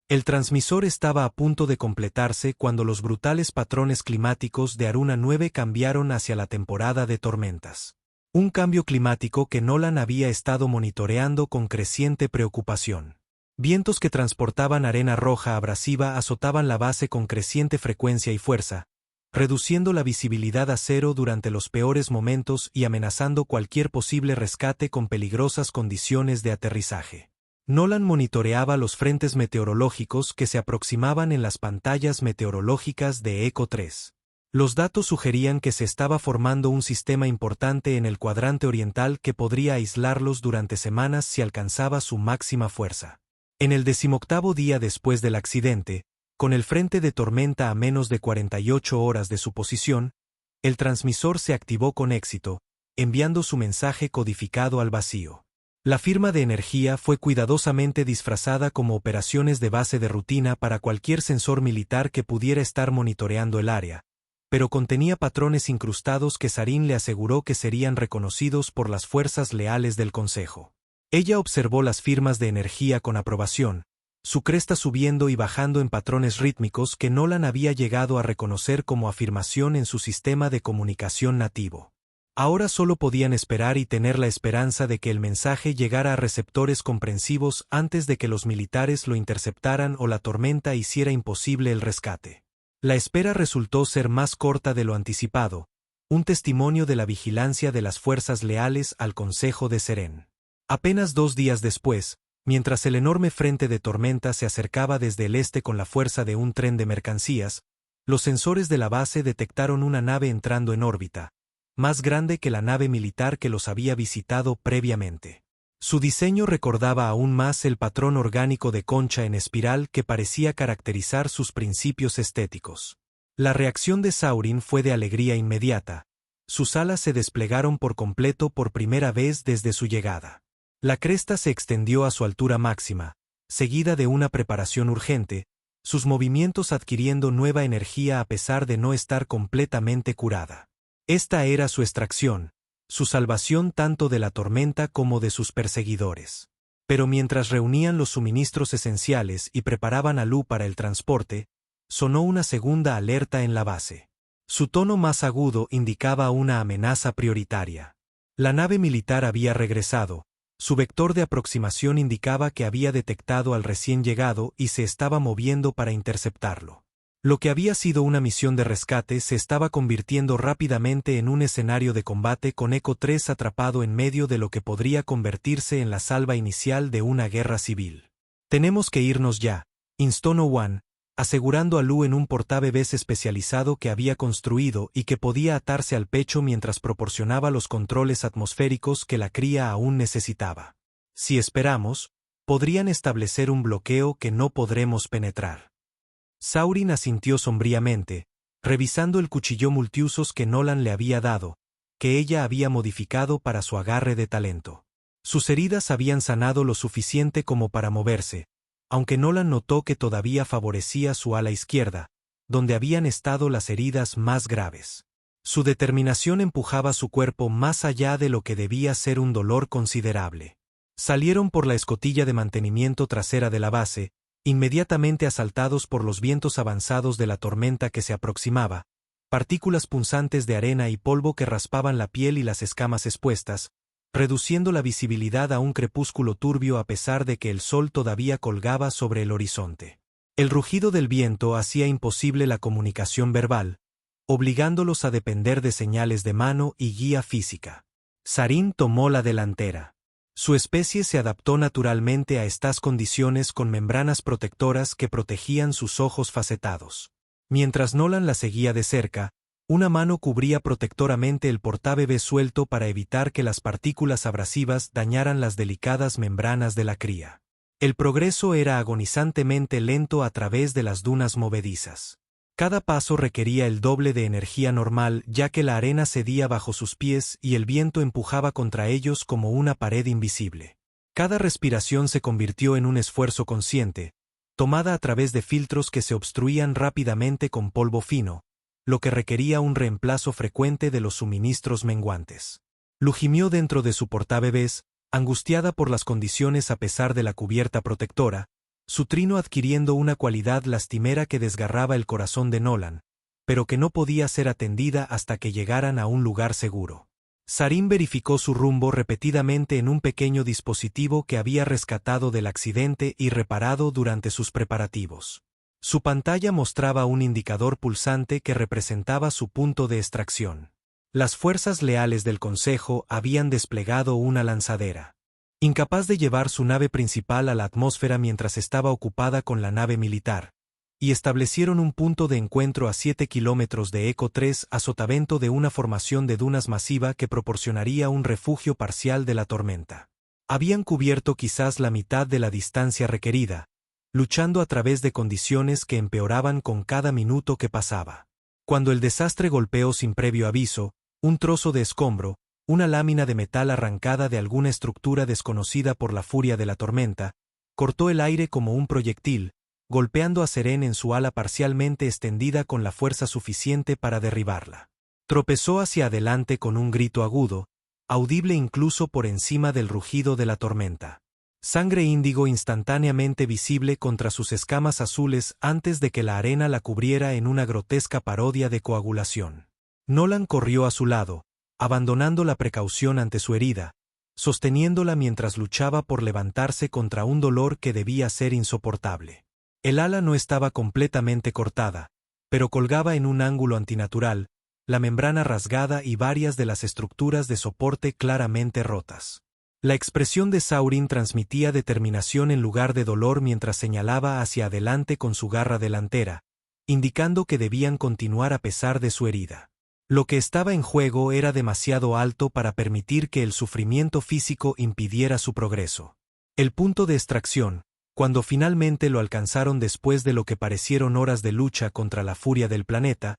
El transmisor estaba a punto de completarse cuando los brutales patrones climáticos de Aruna 9 cambiaron hacia la temporada de tormentas. Un cambio climático que Nolan había estado monitoreando con creciente preocupación. Vientos que transportaban arena roja abrasiva azotaban la base con creciente frecuencia y fuerza, reduciendo la visibilidad a cero durante los peores momentos y amenazando cualquier posible rescate con peligrosas condiciones de aterrizaje. Nolan monitoreaba los frentes meteorológicos que se aproximaban en las pantallas meteorológicas de Eco 3. Los datos sugerían que se estaba formando un sistema importante en el cuadrante oriental que podría aislarlos durante semanas si alcanzaba su máxima fuerza. En el 18º día después del accidente, con el frente de tormenta a menos de 48 horas de su posición, el transmisor se activó con éxito, enviando su mensaje codificado al vacío. La firma de energía fue cuidadosamente disfrazada como operaciones de base de rutina para cualquier sensor militar que pudiera estar monitoreando el área, pero contenía patrones incrustados que Sarin le aseguró que serían reconocidos por las fuerzas leales del Consejo. Ella observó las firmas de energía con aprobación, su cresta subiendo y bajando en patrones rítmicos que Nolan había llegado a reconocer como afirmación en su sistema de comunicación nativo. Ahora solo podían esperar y tener la esperanza de que el mensaje llegara a receptores comprensivos antes de que los militares lo interceptaran o la tormenta hiciera imposible el rescate. La espera resultó ser más corta de lo anticipado, un testimonio de la vigilancia de las fuerzas leales al Consejo de Seren. Apenas 2 días después, mientras el enorme frente de tormenta se acercaba desde el este con la fuerza de un tren de mercancías, los sensores de la base detectaron una nave entrando en órbita, más grande que la nave militar que los había visitado previamente. Su diseño recordaba aún más el patrón orgánico de concha en espiral que parecía caracterizar sus principios estéticos. La reacción de Saurin fue de alegría inmediata. Sus alas se desplegaron por completo por primera vez desde su llegada. La cresta se extendió a su altura máxima, seguida de una preparación urgente, sus movimientos adquiriendo nueva energía a pesar de no estar completamente curada. Esta era su extracción, su salvación tanto de la tormenta como de sus perseguidores. Pero mientras reunían los suministros esenciales y preparaban a Lu para el transporte, sonó una segunda alerta en la base. Su tono más agudo indicaba una amenaza prioritaria. La nave militar había regresado, su vector de aproximación indicaba que había detectado al recién llegado y se estaba moviendo para interceptarlo. Lo que había sido una misión de rescate se estaba convirtiendo rápidamente en un escenario de combate con Eco 3 atrapado en medio de lo que podría convertirse en la salva inicial de una guerra civil. «Tenemos que irnos ya», instó No-One, asegurando a Lu en un portabebés especializado que había construido y que podía atarse al pecho mientras proporcionaba los controles atmosféricos que la cría aún necesitaba. «Si esperamos, podrían establecer un bloqueo que no podremos penetrar». Saurin asintió sombríamente, revisando el cuchillo multiusos que Nolan le había dado, que ella había modificado para su agarre de talento. Sus heridas habían sanado lo suficiente como para moverse, aunque Nolan notó que todavía favorecía su ala izquierda, donde habían estado las heridas más graves. Su determinación empujaba su cuerpo más allá de lo que debía ser un dolor considerable. Salieron por la escotilla de mantenimiento trasera de la base, inmediatamente asaltados por los vientos avanzados de la tormenta que se aproximaba, partículas punzantes de arena y polvo que raspaban la piel y las escamas expuestas, reduciendo la visibilidad a un crepúsculo turbio a pesar de que el sol todavía colgaba sobre el horizonte. El rugido del viento hacía imposible la comunicación verbal, obligándolos a depender de señales de mano y guía física. Sarin tomó la delantera. Su especie se adaptó naturalmente a estas condiciones con membranas protectoras que protegían sus ojos facetados. Mientras Nolan la seguía de cerca, una mano cubría protectoramente el portabebé suelto para evitar que las partículas abrasivas dañaran las delicadas membranas de la cría. El progreso era agonizantemente lento a través de las dunas movedizas. Cada paso requería el doble de energía normal ya que la arena cedía bajo sus pies y el viento empujaba contra ellos como una pared invisible. Cada respiración se convirtió en un esfuerzo consciente, tomada a través de filtros que se obstruían rápidamente con polvo fino, lo que requería un reemplazo frecuente de los suministros menguantes. Lu gimió dentro de su portabebés, angustiada por las condiciones a pesar de la cubierta protectora, su trino adquiriendo una cualidad lastimera que desgarraba el corazón de Nolan, pero que no podía ser atendida hasta que llegaran a un lugar seguro. Sarin verificó su rumbo repetidamente en un pequeño dispositivo que había rescatado del accidente y reparado durante sus preparativos. Su pantalla mostraba un indicador pulsante que representaba su punto de extracción. Las fuerzas leales del Consejo habían desplegado una lanzadera. Incapaz de llevar su nave principal a la atmósfera mientras estaba ocupada con la nave militar, y establecieron un punto de encuentro a 7 kilómetros de Eco 3 a sotavento de una formación de dunas masiva que proporcionaría un refugio parcial de la tormenta. Habían cubierto quizás la mitad de la distancia requerida, luchando a través de condiciones que empeoraban con cada minuto que pasaba. Cuando el desastre golpeó sin previo aviso, un trozo de escombro, una lámina de metal arrancada de alguna estructura desconocida por la furia de la tormenta, cortó el aire como un proyectil, golpeando a Seren en su ala parcialmente extendida con la fuerza suficiente para derribarla. Tropezó hacia adelante con un grito agudo, audible incluso por encima del rugido de la tormenta. Sangre índigo instantáneamente visible contra sus escamas azules antes de que la arena la cubriera en una grotesca parodia de coagulación. Nolan corrió a su lado, abandonando la precaución ante su herida, sosteniéndola mientras luchaba por levantarse contra un dolor que debía ser insoportable. El ala no estaba completamente cortada, pero colgaba en un ángulo antinatural, la membrana rasgada y varias de las estructuras de soporte claramente rotas. La expresión de Saurin transmitía determinación en lugar de dolor mientras señalaba hacia adelante con su garra delantera, indicando que debían continuar a pesar de su herida. Lo que estaba en juego era demasiado alto para permitir que el sufrimiento físico impidiera su progreso. El punto de extracción, cuando finalmente lo alcanzaron después de lo que parecieron horas de lucha contra la furia del planeta,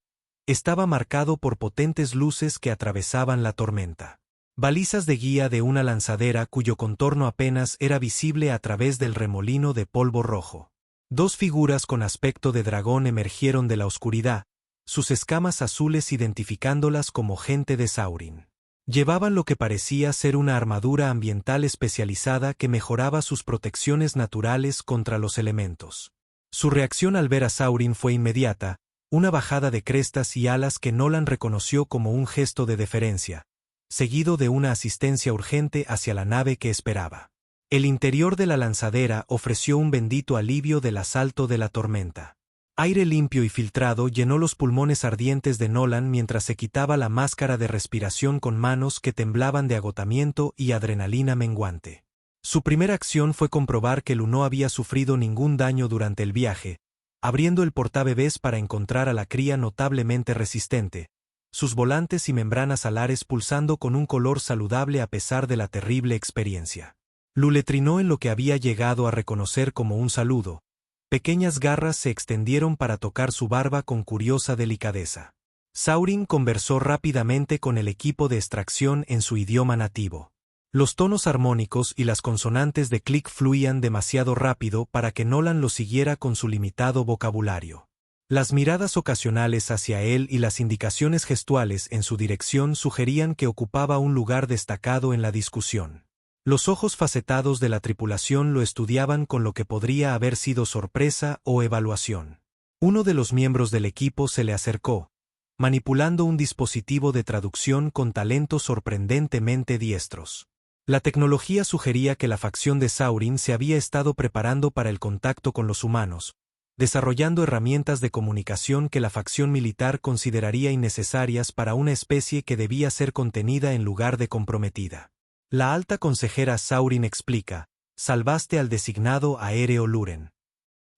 estaba marcado por potentes luces que atravesaban la tormenta. Balizas de guía de una lanzadera cuyo contorno apenas era visible a través del remolino de polvo rojo. Dos figuras con aspecto de dragón emergieron de la oscuridad, sus escamas azules identificándolas como gente de Saurin. Llevaban lo que parecía ser una armadura ambiental especializada que mejoraba sus protecciones naturales contra los elementos. Su reacción al ver a Saurin fue inmediata, una bajada de crestas y alas que Nolan reconoció como un gesto de deferencia, seguido de una asistencia urgente hacia la nave que esperaba. El interior de la lanzadera ofreció un bendito alivio del asalto de la tormenta. Aire limpio y filtrado llenó los pulmones ardientes de Nolan mientras se quitaba la máscara de respiración con manos que temblaban de agotamiento y adrenalina menguante. Su primera acción fue comprobar que Lu no había sufrido ningún daño durante el viaje, abriendo el portabebés para encontrar a la cría notablemente resistente, sus volantes y membranas alares pulsando con un color saludable a pesar de la terrible experiencia. Lu le trinó en lo que había llegado a reconocer como un saludo. Pequeñas garras se extendieron para tocar su barba con curiosa delicadeza. Saurin conversó rápidamente con el equipo de extracción en su idioma nativo. Los tonos armónicos y las consonantes de clic fluían demasiado rápido para que Nolan lo siguiera con su limitado vocabulario. Las miradas ocasionales hacia él y las indicaciones gestuales en su dirección sugerían que ocupaba un lugar destacado en la discusión. Los ojos facetados de la tripulación lo estudiaban con lo que podría haber sido sorpresa o evaluación. Uno de los miembros del equipo se le acercó, manipulando un dispositivo de traducción con talentos sorprendentemente diestros. La tecnología sugería que la facción de Saurin se había estado preparando para el contacto con los humanos, desarrollando herramientas de comunicación que la facción militar consideraría innecesarias para una especie que debía ser contenida en lugar de comprometida. La alta consejera Saurin explica: salvaste al designado aéreo Luren.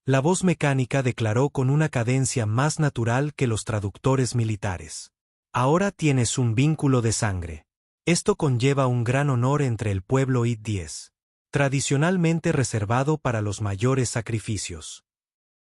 La voz mecánica declaró con una cadencia más natural que los traductores militares. Ahora tienes un vínculo de sangre. Esto conlleva un gran honor entre el pueblo Id-10, tradicionalmente reservado para los mayores sacrificios.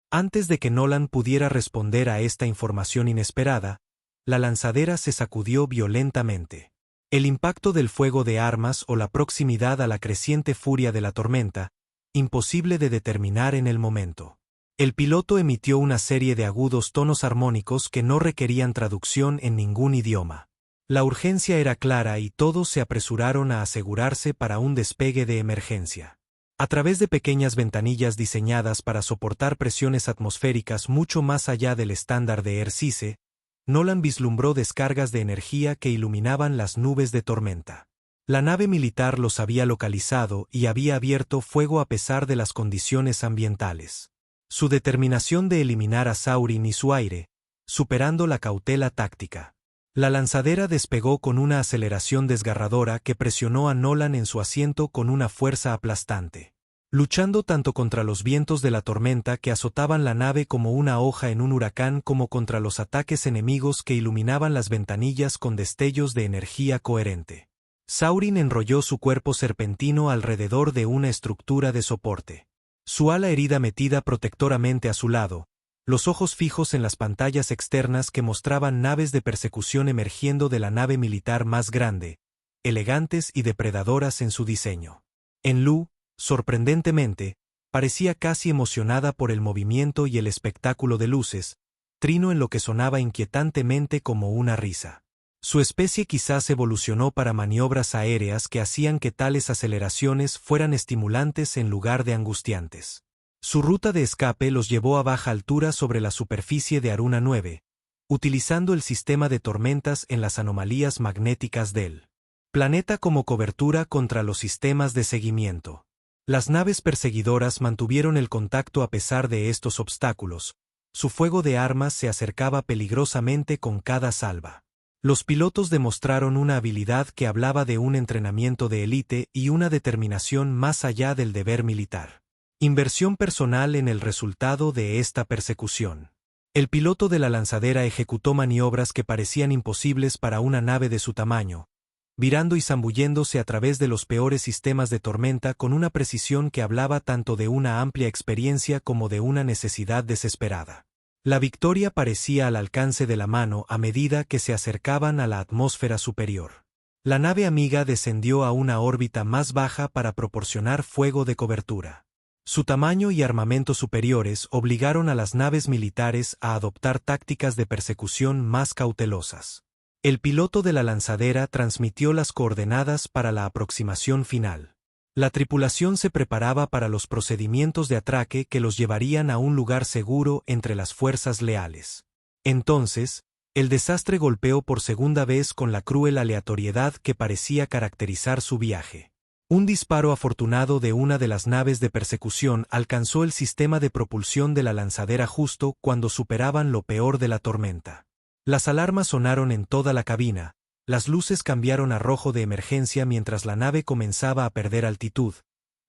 Antes de que Nolan pudiera responder a esta información inesperada, la lanzadera se sacudió violentamente. El impacto del fuego de armas o la proximidad a la creciente furia de la tormenta, imposible de determinar en el momento. El piloto emitió una serie de agudos tonos armónicos que no requerían traducción en ningún idioma. La urgencia era clara y todos se apresuraron a asegurarse para un despegue de emergencia. A través de pequeñas ventanillas diseñadas para soportar presiones atmosféricas mucho más allá del estándar de ERCISE, Nolan vislumbró descargas de energía que iluminaban las nubes de tormenta. La nave militar los había localizado y había abierto fuego a pesar de las condiciones ambientales. Su determinación de eliminar a Saurin y su aire, superando la cautela táctica. La lanzadera despegó con una aceleración desgarradora que presionó a Nolan en su asiento con una fuerza aplastante. Luchando tanto contra los vientos de la tormenta que azotaban la nave como una hoja en un huracán como contra los ataques enemigos que iluminaban las ventanillas con destellos de energía coherente. Saurin enrolló su cuerpo serpentino alrededor de una estructura de soporte. Su ala herida metida protectoramente a su lado, los ojos fijos en las pantallas externas que mostraban naves de persecución emergiendo de la nave militar más grande, elegantes y depredadoras en su diseño. En Lu, sorprendentemente, parecía casi emocionada por el movimiento y el espectáculo de luces, trino en lo que sonaba inquietantemente como una risa. Su especie quizás evolucionó para maniobras aéreas que hacían que tales aceleraciones fueran estimulantes en lugar de angustiantes. Su ruta de escape los llevó a baja altura sobre la superficie de Aruna 9, utilizando el sistema de tormentas en las anomalías magnéticas del planeta como cobertura contra los sistemas de seguimiento. Las naves perseguidoras mantuvieron el contacto a pesar de estos obstáculos. Su fuego de armas se acercaba peligrosamente con cada salva. Los pilotos demostraron una habilidad que hablaba de un entrenamiento de élite y una determinación más allá del deber militar. Inversión personal en el resultado de esta persecución. El piloto de la lanzadera ejecutó maniobras que parecían imposibles para una nave de su tamaño, virando y zambulléndose a través de los peores sistemas de tormenta con una precisión que hablaba tanto de una amplia experiencia como de una necesidad desesperada. La victoria parecía al alcance de la mano a medida que se acercaban a la atmósfera superior. La nave amiga descendió a una órbita más baja para proporcionar fuego de cobertura. Su tamaño y armamento superiores obligaron a las naves militares a adoptar tácticas de persecución más cautelosas. El piloto de la lanzadera transmitió las coordenadas para la aproximación final. La tripulación se preparaba para los procedimientos de atraque que los llevarían a un lugar seguro entre las fuerzas leales. Entonces, el desastre golpeó por segunda vez con la cruel aleatoriedad que parecía caracterizar su viaje. Un disparo afortunado de una de las naves de persecución alcanzó el sistema de propulsión de la lanzadera justo cuando superaban lo peor de la tormenta. Las alarmas sonaron en toda la cabina. Las luces cambiaron a rojo de emergencia mientras la nave comenzaba a perder altitud,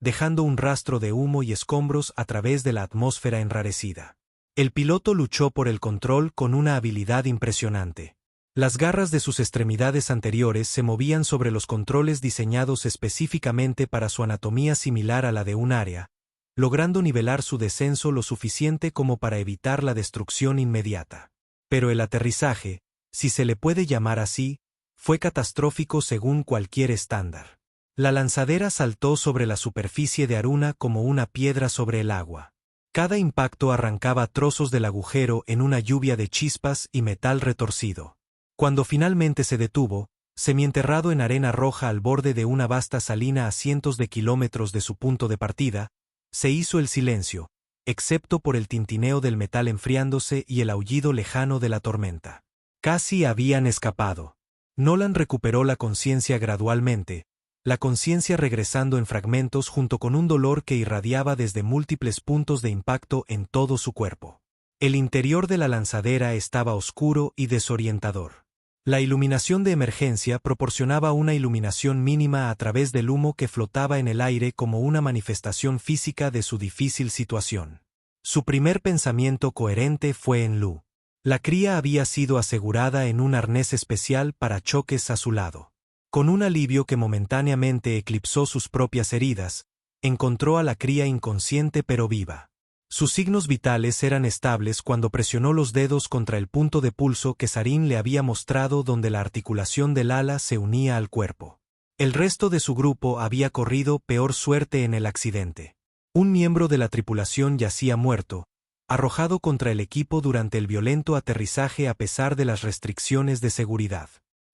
dejando un rastro de humo y escombros a través de la atmósfera enrarecida. El piloto luchó por el control con una habilidad impresionante. Las garras de sus extremidades anteriores se movían sobre los controles diseñados específicamente para su anatomía similar a la de un área, logrando nivelar su descenso lo suficiente como para evitar la destrucción inmediata. Pero el aterrizaje, si se le puede llamar así, fue catastrófico según cualquier estándar. La lanzadera saltó sobre la superficie de Aruna como una piedra sobre el agua. Cada impacto arrancaba trozos del agujero en una lluvia de chispas y metal retorcido. Cuando finalmente se detuvo, semienterrado en arena roja al borde de una vasta salina a cientos de kilómetros de su punto de partida, se hizo el silencio, excepto por el tintineo del metal enfriándose y el aullido lejano de la tormenta. Casi habían escapado. Nolan recuperó la conciencia gradualmente, la conciencia regresando en fragmentos junto con un dolor que irradiaba desde múltiples puntos de impacto en todo su cuerpo. El interior de la lanzadera estaba oscuro y desorientador. La iluminación de emergencia proporcionaba una iluminación mínima a través del humo que flotaba en el aire como una manifestación física de su difícil situación. Su primer pensamiento coherente fue en Lu. La cría había sido asegurada en un arnés especial para choques a su lado. Con un alivio que momentáneamente eclipsó sus propias heridas, encontró a la cría inconsciente pero viva. Sus signos vitales eran estables cuando presionó los dedos contra el punto de pulso que Sarin le había mostrado donde la articulación del ala se unía al cuerpo. El resto de su grupo había corrido peor suerte en el accidente. Un miembro de la tripulación yacía muerto, arrojado contra el equipo durante el violento aterrizaje a pesar de las restricciones de seguridad.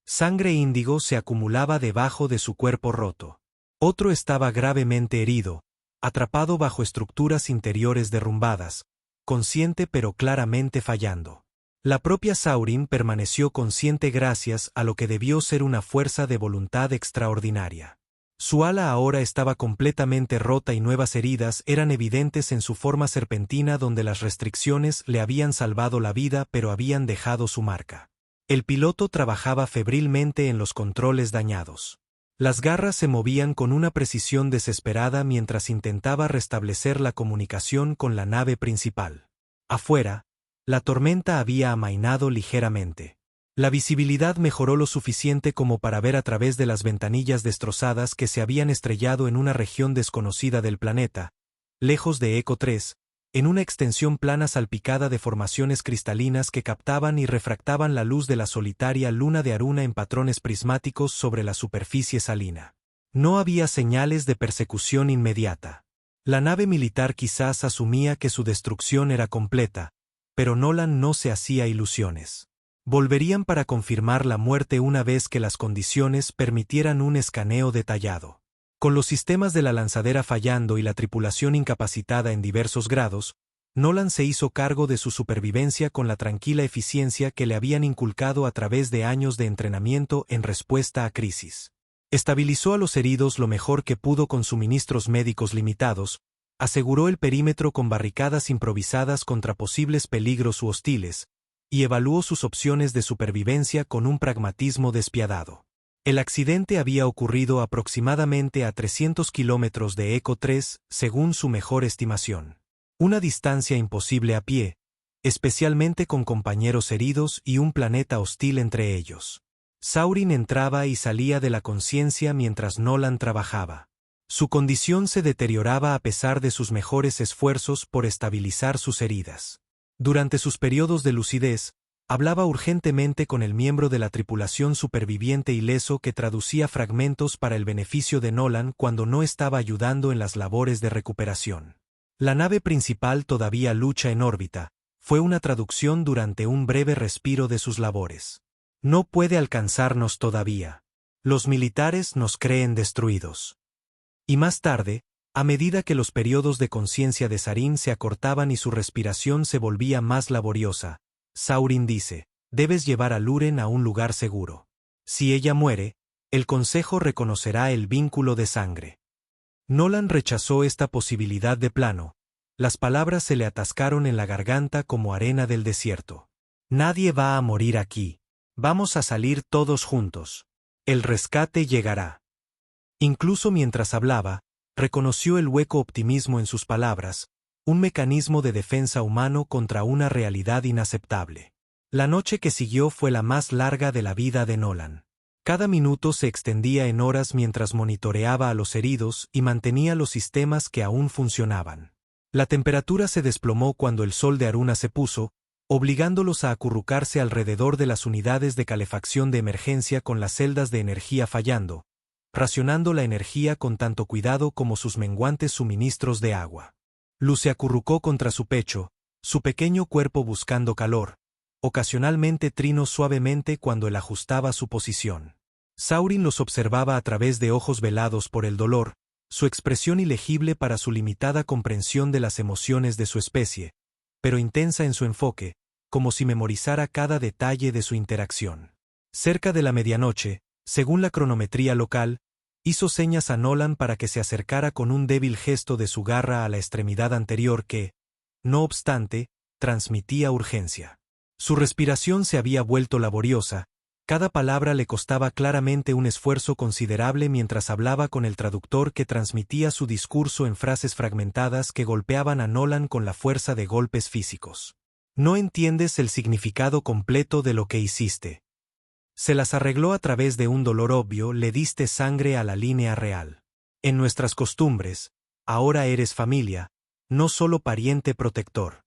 Sangre índigo se acumulaba debajo de su cuerpo roto. Otro estaba gravemente herido, atrapado bajo estructuras interiores derrumbadas, consciente pero claramente fallando. La propia Saurin permaneció consciente gracias a lo que debió ser una fuerza de voluntad extraordinaria. Su ala ahora estaba completamente rota y nuevas heridas eran evidentes en su forma serpentina donde las restricciones le habían salvado la vida pero habían dejado su marca. El piloto trabajaba febrilmente en los controles dañados. Las garras se movían con una precisión desesperada mientras intentaba restablecer la comunicación con la nave principal. Afuera, la tormenta había amainado ligeramente. La visibilidad mejoró lo suficiente como para ver a través de las ventanillas destrozadas que se habían estrellado en una región desconocida del planeta, lejos de Eco 3, en una extensión plana salpicada de formaciones cristalinas que captaban y refractaban la luz de la solitaria luna de Aruna en patrones prismáticos sobre la superficie salina. No había señales de persecución inmediata. La nave militar quizás asumía que su destrucción era completa, pero Nolan no se hacía ilusiones. Volverían para confirmar la muerte una vez que las condiciones permitieran un escaneo detallado. Con los sistemas de la lanzadera fallando y la tripulación incapacitada en diversos grados, Nolan se hizo cargo de su supervivencia con la tranquila eficiencia que le habían inculcado a través de años de entrenamiento en respuesta a crisis. Estabilizó a los heridos lo mejor que pudo con suministros médicos limitados, aseguró el perímetro con barricadas improvisadas contra posibles peligros u hostiles, y evaluó sus opciones de supervivencia con un pragmatismo despiadado. El accidente había ocurrido aproximadamente a 300 kilómetros de Eco 3, según su mejor estimación. Una distancia imposible a pie, especialmente con compañeros heridos y un planeta hostil entre ellos. Saurin entraba y salía de la conciencia mientras Nolan trabajaba. Su condición se deterioraba a pesar de sus mejores esfuerzos por estabilizar sus heridas. Durante sus periodos de lucidez, hablaba urgentemente con el miembro de la tripulación superviviente ileso que traducía fragmentos para el beneficio de Nolan cuando no estaba ayudando en las labores de recuperación. La nave principal todavía lucha en órbita, fue una traducción durante un breve respiro de sus labores. No puede alcanzarnos todavía. Los militares nos creen destruidos. Y más tarde, a medida que los periodos de conciencia de Sarin se acortaban y su respiración se volvía más laboriosa, Saurin dice, debes llevar a Luren a un lugar seguro. Si ella muere, el Consejo reconocerá el vínculo de sangre. Nolan rechazó esta posibilidad de plano. Las palabras se le atascaron en la garganta como arena del desierto. Nadie va a morir aquí. Vamos a salir todos juntos. El rescate llegará. Incluso mientras hablaba, reconoció el hueco optimismo en sus palabras, un mecanismo de defensa humano contra una realidad inaceptable. La noche que siguió fue la más larga de la vida de Nolan. Cada minuto se extendía en horas mientras monitoreaba a los heridos y mantenía los sistemas que aún funcionaban. La temperatura se desplomó cuando el sol de Aruna se puso, obligándolos a acurrucarse alrededor de las unidades de calefacción de emergencia con las celdas de energía fallando, racionando la energía con tanto cuidado como sus menguantes suministros de agua. Luz se acurrucó contra su pecho, su pequeño cuerpo buscando calor. Ocasionalmente trinó suavemente cuando él ajustaba su posición. Saurin los observaba a través de ojos velados por el dolor, su expresión ilegible para su limitada comprensión de las emociones de su especie, pero intensa en su enfoque, como si memorizara cada detalle de su interacción. Cerca de la medianoche, según la cronometría local, hizo señas a Nolan para que se acercara con un débil gesto de su garra a la extremidad anterior que, no obstante, transmitía urgencia. Su respiración se había vuelto laboriosa, cada palabra le costaba claramente un esfuerzo considerable mientras hablaba con el traductor que transmitía su discurso en frases fragmentadas que golpeaban a Nolan con la fuerza de golpes físicos. No entiendes el significado completo de lo que hiciste. Se las arregló a través de un dolor obvio, le diste sangre a la línea real. En nuestras costumbres, ahora eres familia, no solo pariente protector.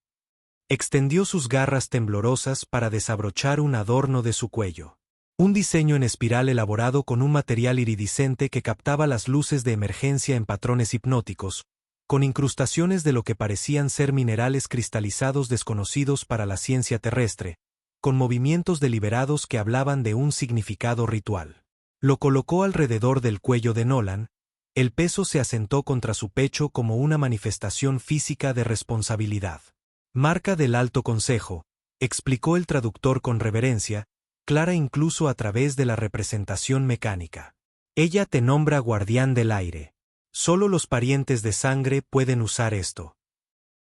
Extendió sus garras temblorosas para desabrochar un adorno de su cuello. Un diseño en espiral elaborado con un material iridiscente que captaba las luces de emergencia en patrones hipnóticos, con incrustaciones de lo que parecían ser minerales cristalizados desconocidos para la ciencia terrestre, con movimientos deliberados que hablaban de un significado ritual. Lo colocó alrededor del cuello de Nolan, El peso se asentó contra su pecho como una manifestación física de responsabilidad. Marca del Alto Consejo, explicó el traductor con reverencia, clara incluso a través de la representación mecánica. Ella te nombra guardián del aire. Solo los parientes de sangre pueden usar esto.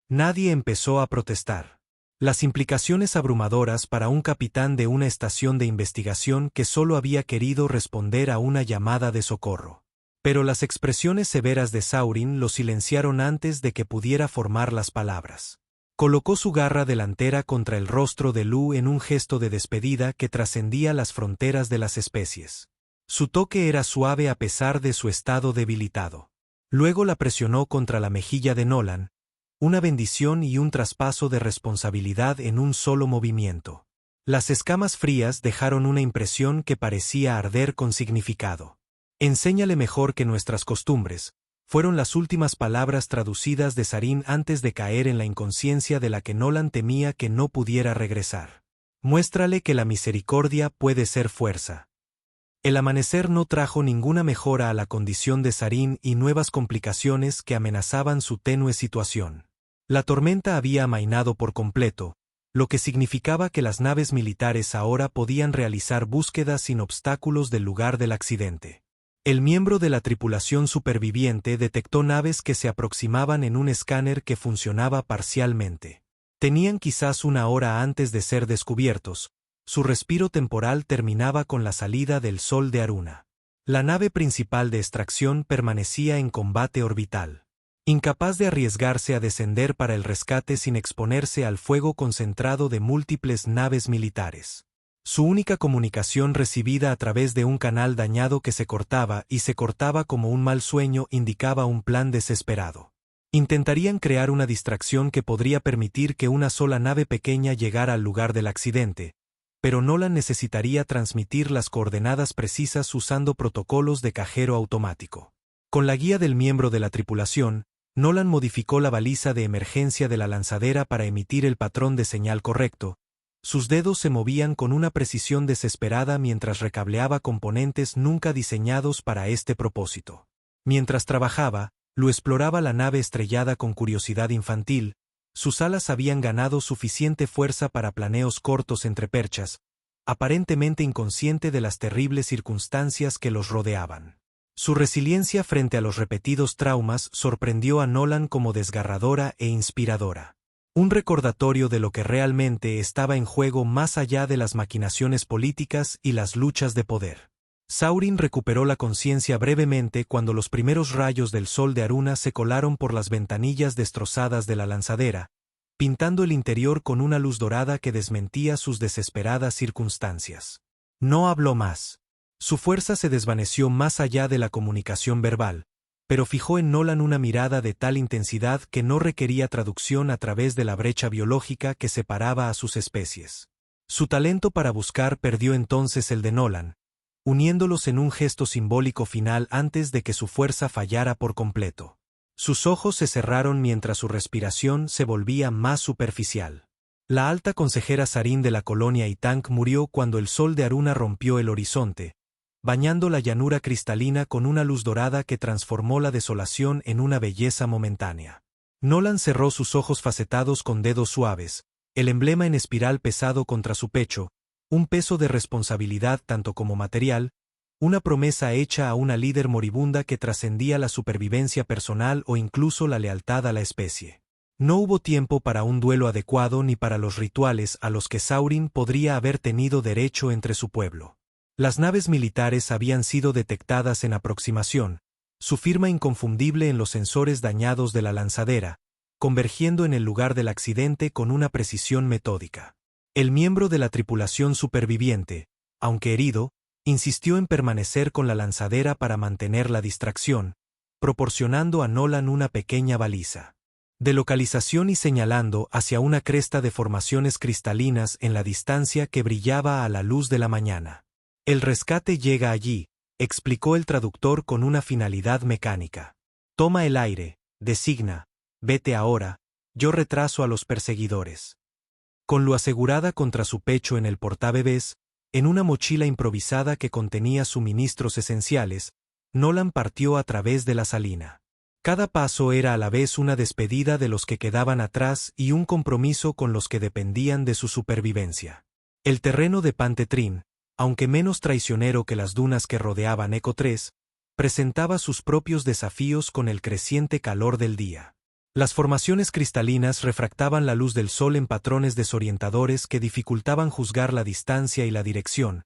Nadie empezó a protestar. Las implicaciones abrumadoras para un capitán de una estación de investigación que solo había querido responder a una llamada de socorro. Pero las expresiones severas de Saurin lo silenciaron antes de que pudiera formar las palabras. Colocó su garra delantera contra el rostro de Lu en un gesto de despedida que trascendía las fronteras de las especies. Su toque era suave a pesar de su estado debilitado. Luego la presionó contra la mejilla de Nolan, una bendición y un traspaso de responsabilidad en un solo movimiento. Las escamas frías dejaron una impresión que parecía arder con significado. Enséñale mejor que nuestras costumbres, fueron las últimas palabras traducidas de Sarin antes de caer en la inconsciencia de la que Nolan temía que no pudiera regresar. Muéstrale que la misericordia puede ser fuerza. El amanecer no trajo ninguna mejora a la condición de Sarin y nuevas complicaciones que amenazaban su tenue situación. La tormenta había amainado por completo, lo que significaba que las naves militares ahora podían realizar búsquedas sin obstáculos del lugar del accidente. El miembro de la tripulación superviviente detectó naves que se aproximaban en un escáner que funcionaba parcialmente. Tenían quizás una hora antes de ser descubiertos. Su respiro temporal terminaba con la salida del Sol de Aruna. La nave principal de extracción permanecía en combate orbital. Incapaz de arriesgarse a descender para el rescate sin exponerse al fuego concentrado de múltiples naves militares. Su única comunicación recibida a través de un canal dañado que se cortaba como un mal sueño indicaba un plan desesperado. Intentarían crear una distracción que podría permitir que una sola nave pequeña llegara al lugar del accidente, pero Nolan necesitaría transmitir las coordenadas precisas usando protocolos de cajero automático. Con la guía del miembro de la tripulación, Nolan modificó la baliza de emergencia de la lanzadera para emitir el patrón de señal correcto. Sus dedos se movían con una precisión desesperada mientras recableaba componentes nunca diseñados para este propósito. Mientras trabajaba, Lu exploraba la nave estrellada con curiosidad infantil. Sus alas habían ganado suficiente fuerza para planeos cortos entre perchas, aparentemente inconsciente de las terribles circunstancias que los rodeaban. Su resiliencia frente a los repetidos traumas sorprendió a Nolan como desgarradora e inspiradora. Un recordatorio de lo que realmente estaba en juego más allá de las maquinaciones políticas y las luchas de poder. Saurin recuperó la conciencia brevemente cuando los primeros rayos del Sol de Aruna se colaron por las ventanillas destrozadas de la lanzadera, pintando el interior con una luz dorada que desmentía sus desesperadas circunstancias. No habló más. Su fuerza se desvaneció más allá de la comunicación verbal, pero fijó en Nolan una mirada de tal intensidad que no requería traducción a través de la brecha biológica que separaba a sus especies. Su talento para buscar perdió entonces el de Nolan, uniéndolos en un gesto simbólico final antes de que su fuerza fallara por completo. Sus ojos se cerraron mientras su respiración se volvía más superficial. La alta consejera Sarin de la colonia Itank murió cuando el Sol de Aruna rompió el horizonte, bañando la llanura cristalina con una luz dorada que transformó la desolación en una belleza momentánea. Nolan cerró sus ojos facetados con dedos suaves, el emblema en espiral pesado contra su pecho, un peso de responsabilidad tanto como material, una promesa hecha a una líder moribunda que trascendía la supervivencia personal o incluso la lealtad a la especie. No hubo tiempo para un duelo adecuado ni para los rituales a los que Saurin podría haber tenido derecho entre su pueblo. Las naves militares habían sido detectadas en aproximación, su firma inconfundible en los sensores dañados de la lanzadera, convergiendo en el lugar del accidente con una precisión metódica. El miembro de la tripulación superviviente, aunque herido, insistió en permanecer con la lanzadera para mantener la distracción, proporcionando a Nolan una pequeña baliza de localización y señalando hacia una cresta de formaciones cristalinas en la distancia que brillaba a la luz de la mañana. El rescate llega allí, explicó el traductor con una finalidad mecánica. Toma el aire, designa, vete ahora, yo retraso a los perseguidores. Con lo asegurada contra su pecho en el portabebés, en una mochila improvisada que contenía suministros esenciales, Nolan partió a través de la salina. Cada paso era a la vez una despedida de los que quedaban atrás y un compromiso con los que dependían de su supervivencia. El terreno de Pantetrin, aunque menos traicionero que las dunas que rodeaban Eco 3, presentaba sus propios desafíos con el creciente calor del día. Las formaciones cristalinas refractaban la luz del sol en patrones desorientadores que dificultaban juzgar la distancia y la dirección,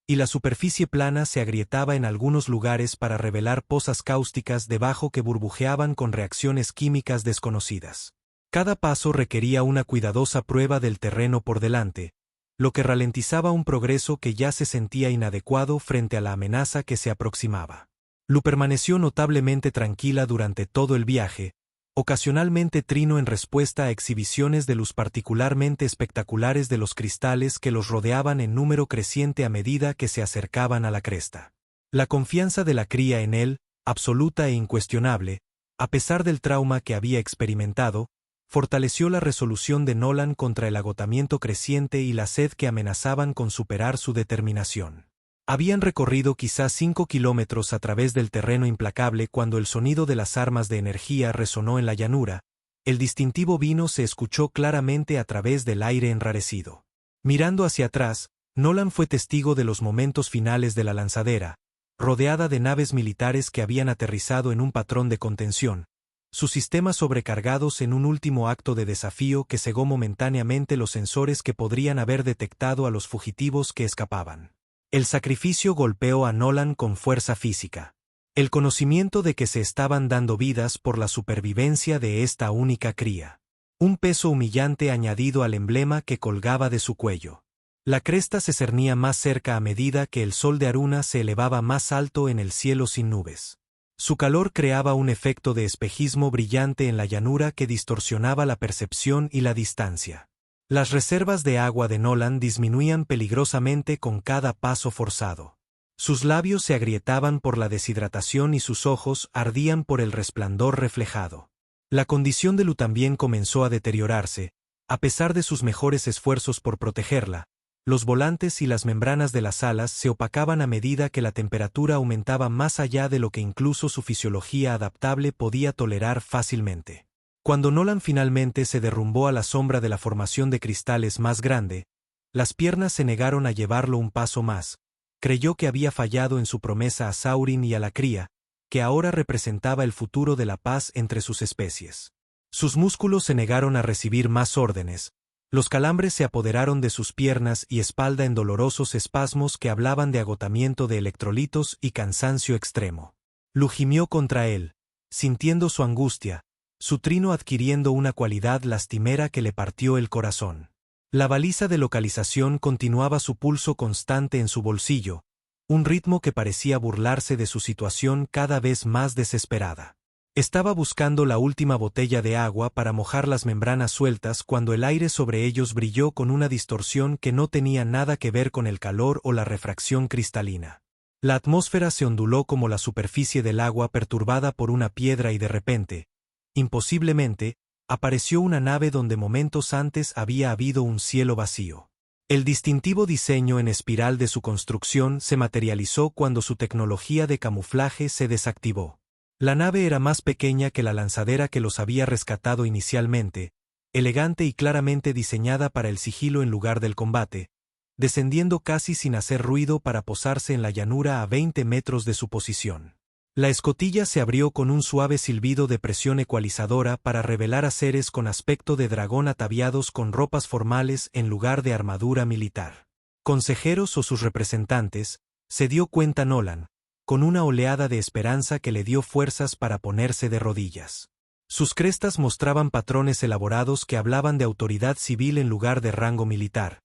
y la superficie plana se agrietaba en algunos lugares para revelar pozas cáusticas debajo que burbujeaban con reacciones químicas desconocidas. Cada paso requería una cuidadosa prueba del terreno por delante, lo que ralentizaba un progreso que ya se sentía inadecuado frente a la amenaza que se aproximaba. Lu permaneció notablemente tranquila durante todo el viaje, ocasionalmente trino en respuesta a exhibiciones de luz particularmente espectaculares de los cristales que los rodeaban en número creciente a medida que se acercaban a la cresta. La confianza de la cría en él, absoluta e incuestionable, a pesar del trauma que había experimentado, fortaleció la resolución de Nolan contra el agotamiento creciente y la sed que amenazaban con superar su determinación. Habían recorrido quizás 5 kilómetros a través del terreno implacable cuando el sonido de las armas de energía resonó en la llanura. El distintivo vino se escuchó claramente a través del aire enrarecido. Mirando hacia atrás, Nolan fue testigo de los momentos finales de la lanzadera, rodeada de naves militares que habían aterrizado en un patrón de contención, sus sistemas sobrecargados en un último acto de desafío que cegó momentáneamente los sensores que podrían haber detectado a los fugitivos que escapaban. El sacrificio golpeó a Nolan con fuerza física. El conocimiento de que se estaban dando vidas por la supervivencia de esta única cría. Un peso humillante añadido al emblema que colgaba de su cuello. La cresta se cernía más cerca a medida que el sol de Aruna se elevaba más alto en el cielo sin nubes. Su calor creaba un efecto de espejismo brillante en la llanura que distorsionaba la percepción y la distancia. Las reservas de agua de Nolan disminuían peligrosamente con cada paso forzado. Sus labios se agrietaban por la deshidratación y sus ojos ardían por el resplandor reflejado. La condición de Lu también comenzó a deteriorarse, a pesar de sus mejores esfuerzos por protegerla. Los volantes y las membranas de las alas se opacaban a medida que la temperatura aumentaba más allá de lo que incluso su fisiología adaptable podía tolerar fácilmente. Cuando Nolan finalmente se derrumbó a la sombra de la formación de cristales más grande, las piernas se negaron a llevarlo un paso más. Creyó que había fallado en su promesa a Saurin y a la cría, que ahora representaba el futuro de la paz entre sus especies. Sus músculos se negaron a recibir más órdenes. Los calambres se apoderaron de sus piernas y espalda en dolorosos espasmos que hablaban de agotamiento de electrolitos y cansancio extremo. Lu gimió contra él, sintiendo su angustia, su trino adquiriendo una cualidad lastimera que le partió el corazón. La baliza de localización continuaba su pulso constante en su bolsillo, un ritmo que parecía burlarse de su situación cada vez más desesperada. Estaba buscando la última botella de agua para mojar las membranas sueltas cuando el aire sobre ellos brilló con una distorsión que no tenía nada que ver con el calor o la refracción cristalina. La atmósfera se onduló como la superficie del agua perturbada por una piedra y de repente, imposiblemente, apareció una nave donde momentos antes había habido un cielo vacío. El distintivo diseño en espiral de su construcción se materializó cuando su tecnología de camuflaje se desactivó. La nave era más pequeña que la lanzadera que los había rescatado inicialmente, elegante y claramente diseñada para el sigilo en lugar del combate, descendiendo casi sin hacer ruido para posarse en la llanura a 20 metros de su posición. La escotilla se abrió con un suave silbido de presión ecualizadora para revelar a seres con aspecto de dragón ataviados con ropas formales en lugar de armadura militar. Consejeros o sus representantes, se dio cuenta Nolan, con una oleada de esperanza que le dio fuerzas para ponerse de rodillas. Sus crestas mostraban patrones elaborados que hablaban de autoridad civil en lugar de rango militar,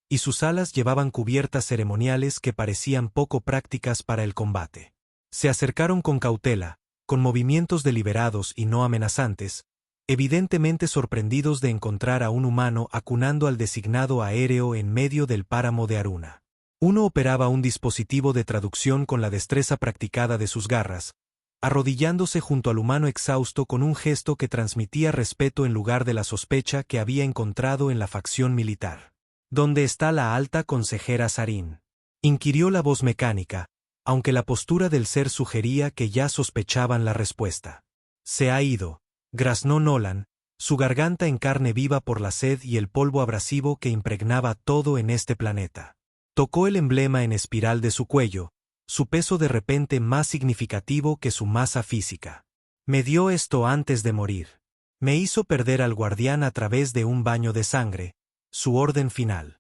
y sus alas llevaban cubiertas ceremoniales que parecían poco prácticas para el combate. Se acercaron con cautela, con movimientos deliberados y no amenazantes, evidentemente sorprendidos de encontrar a un humano acunando al designado aéreo en medio del páramo de Aruna. Uno operaba un dispositivo de traducción con la destreza practicada de sus garras, arrodillándose junto al humano exhausto con un gesto que transmitía respeto en lugar de la sospecha que había encontrado en la facción militar. ¿Dónde está la alta consejera Sarin?, inquirió la voz mecánica, aunque la postura del ser sugería que ya sospechaban la respuesta. Se ha ido, graznó Nolan, su garganta en carne viva por la sed y el polvo abrasivo que impregnaba todo en este planeta. Tocó el emblema en espiral de su cuello, su peso de repente más significativo que su masa física. Me dio esto antes de morir. Me hizo perder al guardián a través de un baño de sangre, su orden final.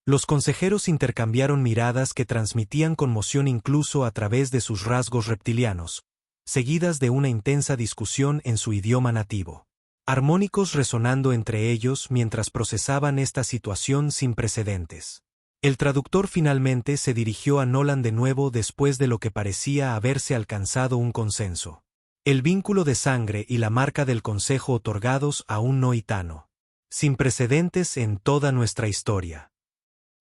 Los consejeros intercambiaron miradas que transmitían conmoción incluso a través de sus rasgos reptilianos, seguidas de una intensa discusión en su idioma nativo. Armónicos resonando entre ellos mientras procesaban esta situación sin precedentes. El traductor finalmente se dirigió a Nolan de nuevo después de lo que parecía haberse alcanzado un consenso. El vínculo de sangre y la marca del consejo otorgados a un noitano. Sin precedentes en toda nuestra historia.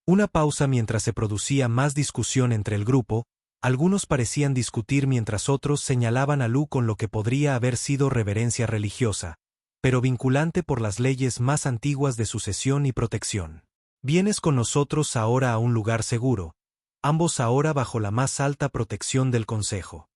Una pausa mientras se producía más discusión entre el grupo. Algunos parecían discutir mientras otros señalaban a Lu con lo que podría haber sido reverencia religiosa, pero vinculante por las leyes más antiguas de sucesión y protección. Vienes con nosotros ahora a un lugar seguro, ambos ahora bajo la más alta protección del Consejo.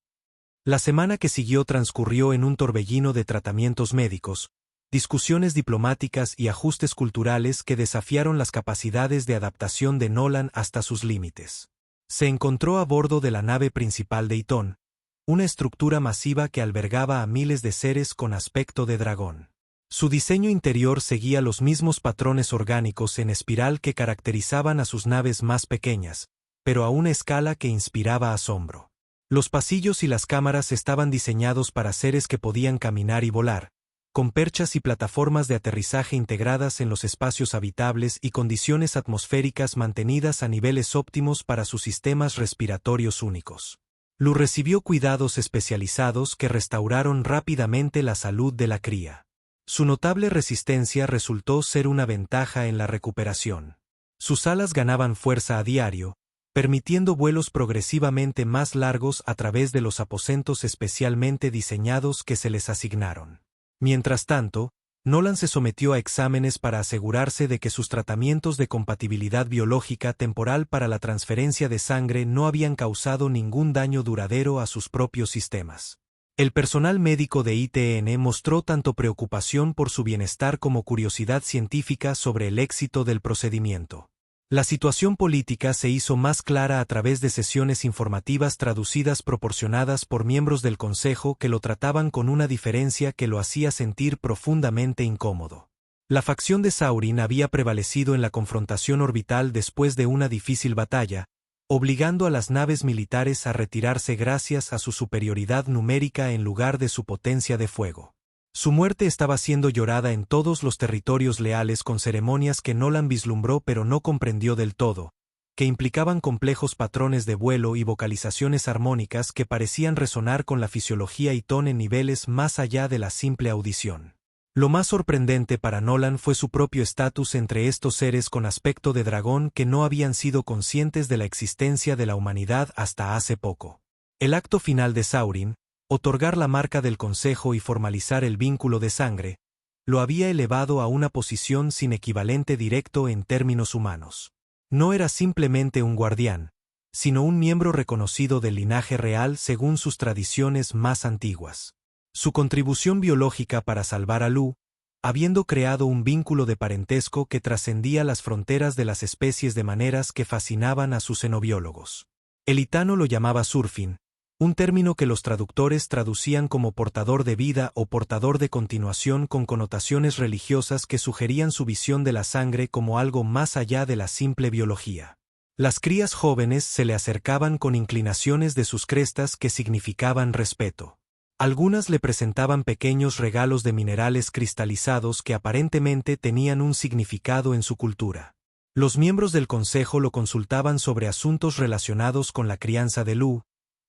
La semana que siguió transcurrió en un torbellino de tratamientos médicos, discusiones diplomáticas y ajustes culturales que desafiaron las capacidades de adaptación de Nolan hasta sus límites. Se encontró a bordo de la nave principal de Itón, una estructura masiva que albergaba a miles de seres con aspecto de dragón. Su diseño interior seguía los mismos patrones orgánicos en espiral que caracterizaban a sus naves más pequeñas, pero a una escala que inspiraba asombro. Los pasillos y las cámaras estaban diseñados para seres que podían caminar y volar, con perchas y plataformas de aterrizaje integradas en los espacios habitables y condiciones atmosféricas mantenidas a niveles óptimos para sus sistemas respiratorios únicos. Lu recibió cuidados especializados que restauraron rápidamente la salud de la cría. Su notable resistencia resultó ser una ventaja en la recuperación. Sus alas ganaban fuerza a diario, permitiendo vuelos progresivamente más largos a través de los aposentos especialmente diseñados que se les asignaron. Mientras tanto, Nolan se sometió a exámenes para asegurarse de que sus tratamientos de compatibilidad biológica temporal para la transferencia de sangre no habían causado ningún daño duradero a sus propios sistemas. El personal médico de ITN mostró tanto preocupación por su bienestar como curiosidad científica sobre el éxito del procedimiento. La situación política se hizo más clara a través de sesiones informativas traducidas proporcionadas por miembros del Consejo que lo trataban con una diferencia que lo hacía sentir profundamente incómodo. La facción de Saurin había prevalecido en la confrontación orbital después de una difícil batalla, obligando a las naves militares a retirarse gracias a su superioridad numérica en lugar de su potencia de fuego. Su muerte estaba siendo llorada en todos los territorios leales con ceremonias que Nolan vislumbró pero no comprendió del todo, que implicaban complejos patrones de vuelo y vocalizaciones armónicas que parecían resonar con la fisiología Itón en niveles más allá de la simple audición. Lo más sorprendente para Nolan fue su propio estatus entre estos seres con aspecto de dragón que no habían sido conscientes de la existencia de la humanidad hasta hace poco. El acto final de Saurin, otorgar la marca del Consejo y formalizar el vínculo de sangre, lo había elevado a una posición sin equivalente directo en términos humanos. No era simplemente un guardián, sino un miembro reconocido del linaje real según sus tradiciones más antiguas. Su contribución biológica para salvar a Lu, habiendo creado un vínculo de parentesco que trascendía las fronteras de las especies de maneras que fascinaban a sus xenobiólogos. El itano lo llamaba surfin, un término que los traductores traducían como portador de vida o portador de continuación con connotaciones religiosas que sugerían su visión de la sangre como algo más allá de la simple biología. Las crías jóvenes se le acercaban con inclinaciones de sus crestas que significaban respeto. Algunas le presentaban pequeños regalos de minerales cristalizados que aparentemente tenían un significado en su cultura. Los miembros del consejo lo consultaban sobre asuntos relacionados con la crianza de Lu,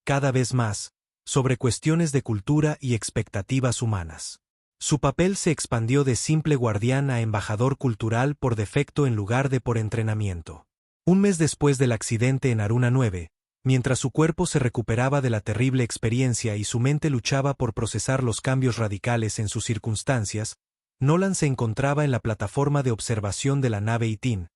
cada vez más, sobre cuestiones de cultura y expectativas humanas. Su papel se expandió de simple guardián a embajador cultural por defecto en lugar de por entrenamiento. Un mes después del accidente en Aruna 9, mientras su cuerpo se recuperaba de la terrible experiencia y su mente luchaba por procesar los cambios radicales en sus circunstancias, Nolan se encontraba en la plataforma de observación de la nave Itin,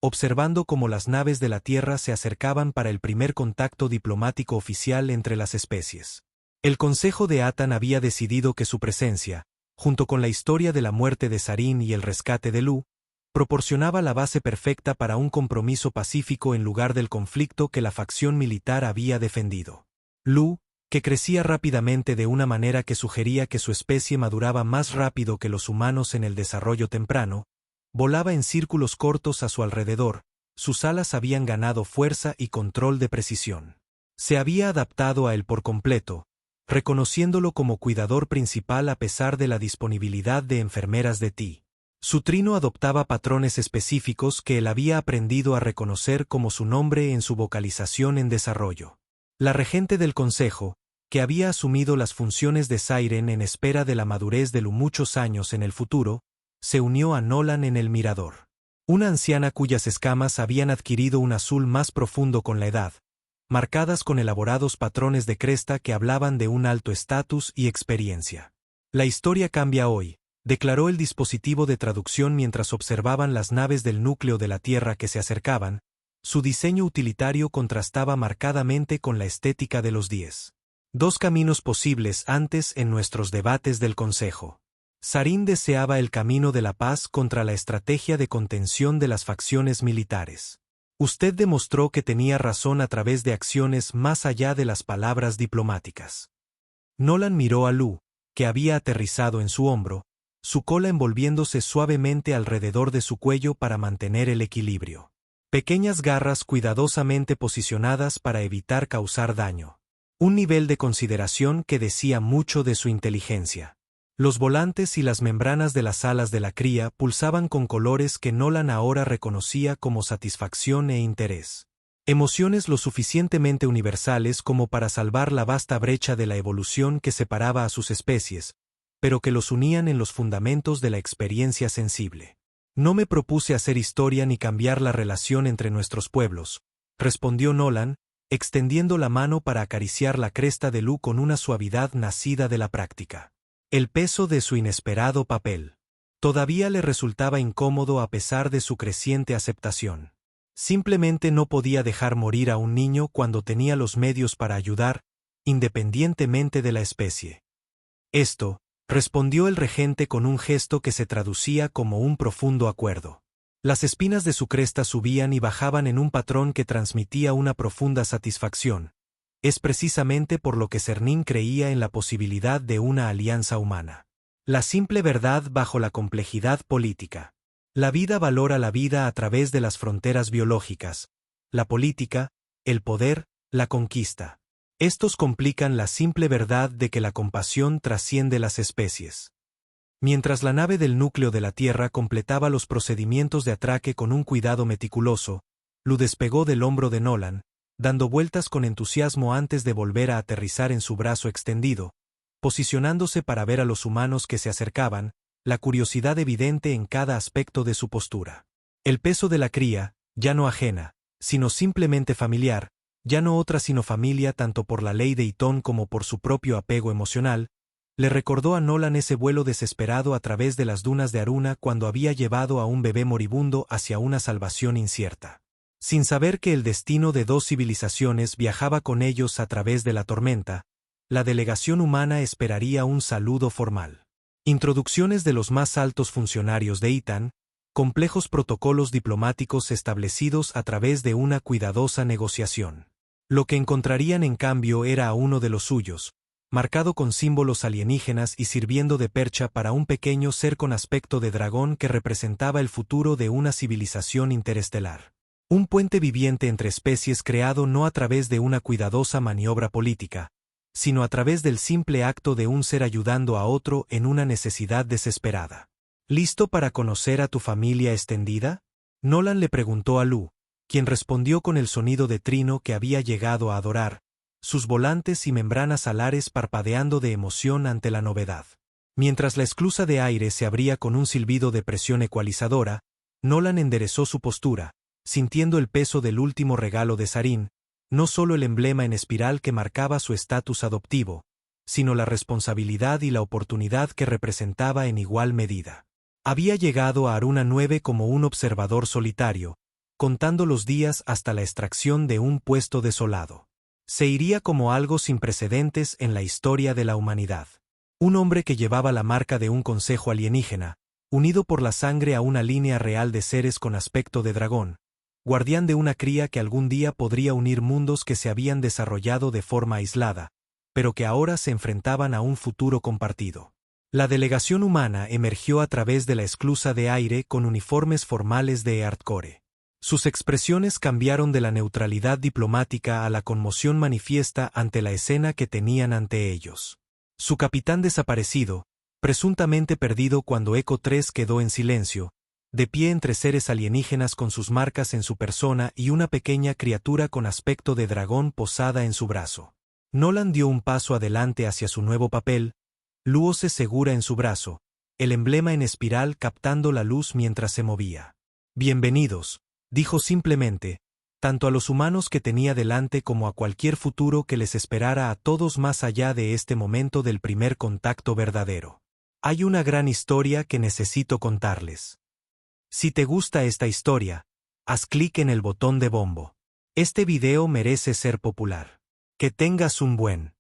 observando cómo las naves de la Tierra se acercaban para el primer contacto diplomático oficial entre las especies. El Consejo de Atan había decidido que su presencia, junto con la historia de la muerte de Sarin y el rescate de Lu, proporcionaba la base perfecta para un compromiso pacífico en lugar del conflicto que la facción militar había defendido. Lu, que crecía rápidamente de una manera que sugería que su especie maduraba más rápido que los humanos en el desarrollo temprano, volaba en círculos cortos a su alrededor, sus alas habían ganado fuerza y control de precisión. Se había adaptado a él por completo, reconociéndolo como cuidador principal a pesar de la disponibilidad de enfermeras de Ti. Su trino adoptaba patrones específicos que él había aprendido a reconocer como su nombre en su vocalización en desarrollo. La regente del consejo, que había asumido las funciones de Siren en espera de la madurez de Lu muchos años en el futuro, se unió a Nolan en el mirador. Una anciana cuyas escamas habían adquirido un azul más profundo con la edad, marcadas con elaborados patrones de cresta que hablaban de un alto estatus y experiencia. La historia cambia hoy, declaró el dispositivo de traducción mientras observaban las naves del núcleo de la Tierra que se acercaban. Su diseño utilitario contrastaba marcadamente con la estética de los 10. Dos caminos posibles antes en nuestros debates del Consejo. Sarin deseaba el camino de la paz contra la estrategia de contención de las facciones militares. Usted demostró que tenía razón a través de acciones más allá de las palabras diplomáticas. Nolan miró a Lu, que había aterrizado en su hombro, su cola envolviéndose suavemente alrededor de su cuello para mantener el equilibrio. Pequeñas garras cuidadosamente posicionadas para evitar causar daño. Un nivel de consideración que decía mucho de su inteligencia. Los volantes y las membranas de las alas de la cría pulsaban con colores que Nolan ahora reconocía como satisfacción e interés. Emociones lo suficientemente universales como para salvar la vasta brecha de la evolución que separaba a sus especies, pero que los unían en los fundamentos de la experiencia sensible. No me propuse hacer historia ni cambiar la relación entre nuestros pueblos, respondió Nolan, extendiendo la mano para acariciar la cresta de Lu con una suavidad nacida de la práctica. El peso de su inesperado papel. Todavía le resultaba incómodo a pesar de su creciente aceptación. Simplemente no podía dejar morir a un niño cuando tenía los medios para ayudar, independientemente de la especie. Esto, respondió el regente con un gesto que se traducía como un profundo acuerdo. Las espinas de su cresta subían y bajaban en un patrón que transmitía una profunda satisfacción. Es precisamente por lo que Cernín creía en la posibilidad de una alianza humana. La simple verdad bajo la complejidad política. La vida valora la vida a través de las fronteras biológicas, la política, el poder, la conquista. Estos complican la simple verdad de que la compasión trasciende las especies. Mientras la nave del núcleo de la Tierra completaba los procedimientos de atraque con un cuidado meticuloso, Lu despegó del hombro de Nolan, dando vueltas con entusiasmo antes de volver a aterrizar en su brazo extendido, posicionándose para ver a los humanos que se acercaban, la curiosidad evidente en cada aspecto de su postura. El peso de la cría, ya no ajena, sino simplemente familiar, ya no otra sino familia tanto por la ley de Itón como por su propio apego emocional, le recordó a Nolan ese vuelo desesperado a través de las dunas de Aruna cuando había llevado a un bebé moribundo hacia una salvación incierta. Sin saber que el destino de dos civilizaciones viajaba con ellos a través de la tormenta, la delegación humana esperaría un saludo formal. Introducciones de los más altos funcionarios de Itan, complejos protocolos diplomáticos establecidos a través de una cuidadosa negociación. Lo que encontrarían en cambio era a uno de los suyos, marcado con símbolos alienígenas y sirviendo de percha para un pequeño ser con aspecto de dragón que representaba el futuro de una civilización interestelar. Un puente viviente entre especies creado no a través de una cuidadosa maniobra política, sino a través del simple acto de un ser ayudando a otro en una necesidad desesperada. ¿Listo para conocer a tu familia extendida? Nolan le preguntó a Lu, quien respondió con el sonido de trino que había llegado a adorar, sus volantes y membranas alares parpadeando de emoción ante la novedad. Mientras la esclusa de aire se abría con un silbido de presión ecualizadora, Nolan enderezó su postura, sintiendo el peso del último regalo de Sarin, no solo el emblema en espiral que marcaba su estatus adoptivo, sino la responsabilidad y la oportunidad que representaba en igual medida. Había llegado a Aruna 9 como un observador solitario, contando los días hasta la extracción de un puesto desolado. Se iría como algo sin precedentes en la historia de la humanidad. Un hombre que llevaba la marca de un consejo alienígena, unido por la sangre a una línea real de seres con aspecto de dragón, guardián de una cría que algún día podría unir mundos que se habían desarrollado de forma aislada, pero que ahora se enfrentaban a un futuro compartido. La delegación humana emergió a través de la esclusa de aire con uniformes formales de Hardcore. Sus expresiones cambiaron de la neutralidad diplomática a la conmoción manifiesta ante la escena que tenían ante ellos. Su capitán desaparecido, presuntamente perdido cuando Eco 3 quedó en silencio, de pie entre seres alienígenas con sus marcas en su persona y una pequeña criatura con aspecto de dragón posada en su brazo. Nolan dio un paso adelante hacia su nuevo papel, Luose segura en su brazo, el emblema en espiral captando la luz mientras se movía. Bienvenidos, dijo simplemente, tanto a los humanos que tenía delante como a cualquier futuro que les esperara a todos más allá de este momento del primer contacto verdadero. Hay una gran historia que necesito contarles. Si te gusta esta historia, haz clic en el botón de bombo. Este video merece ser popular. Que tengas un buen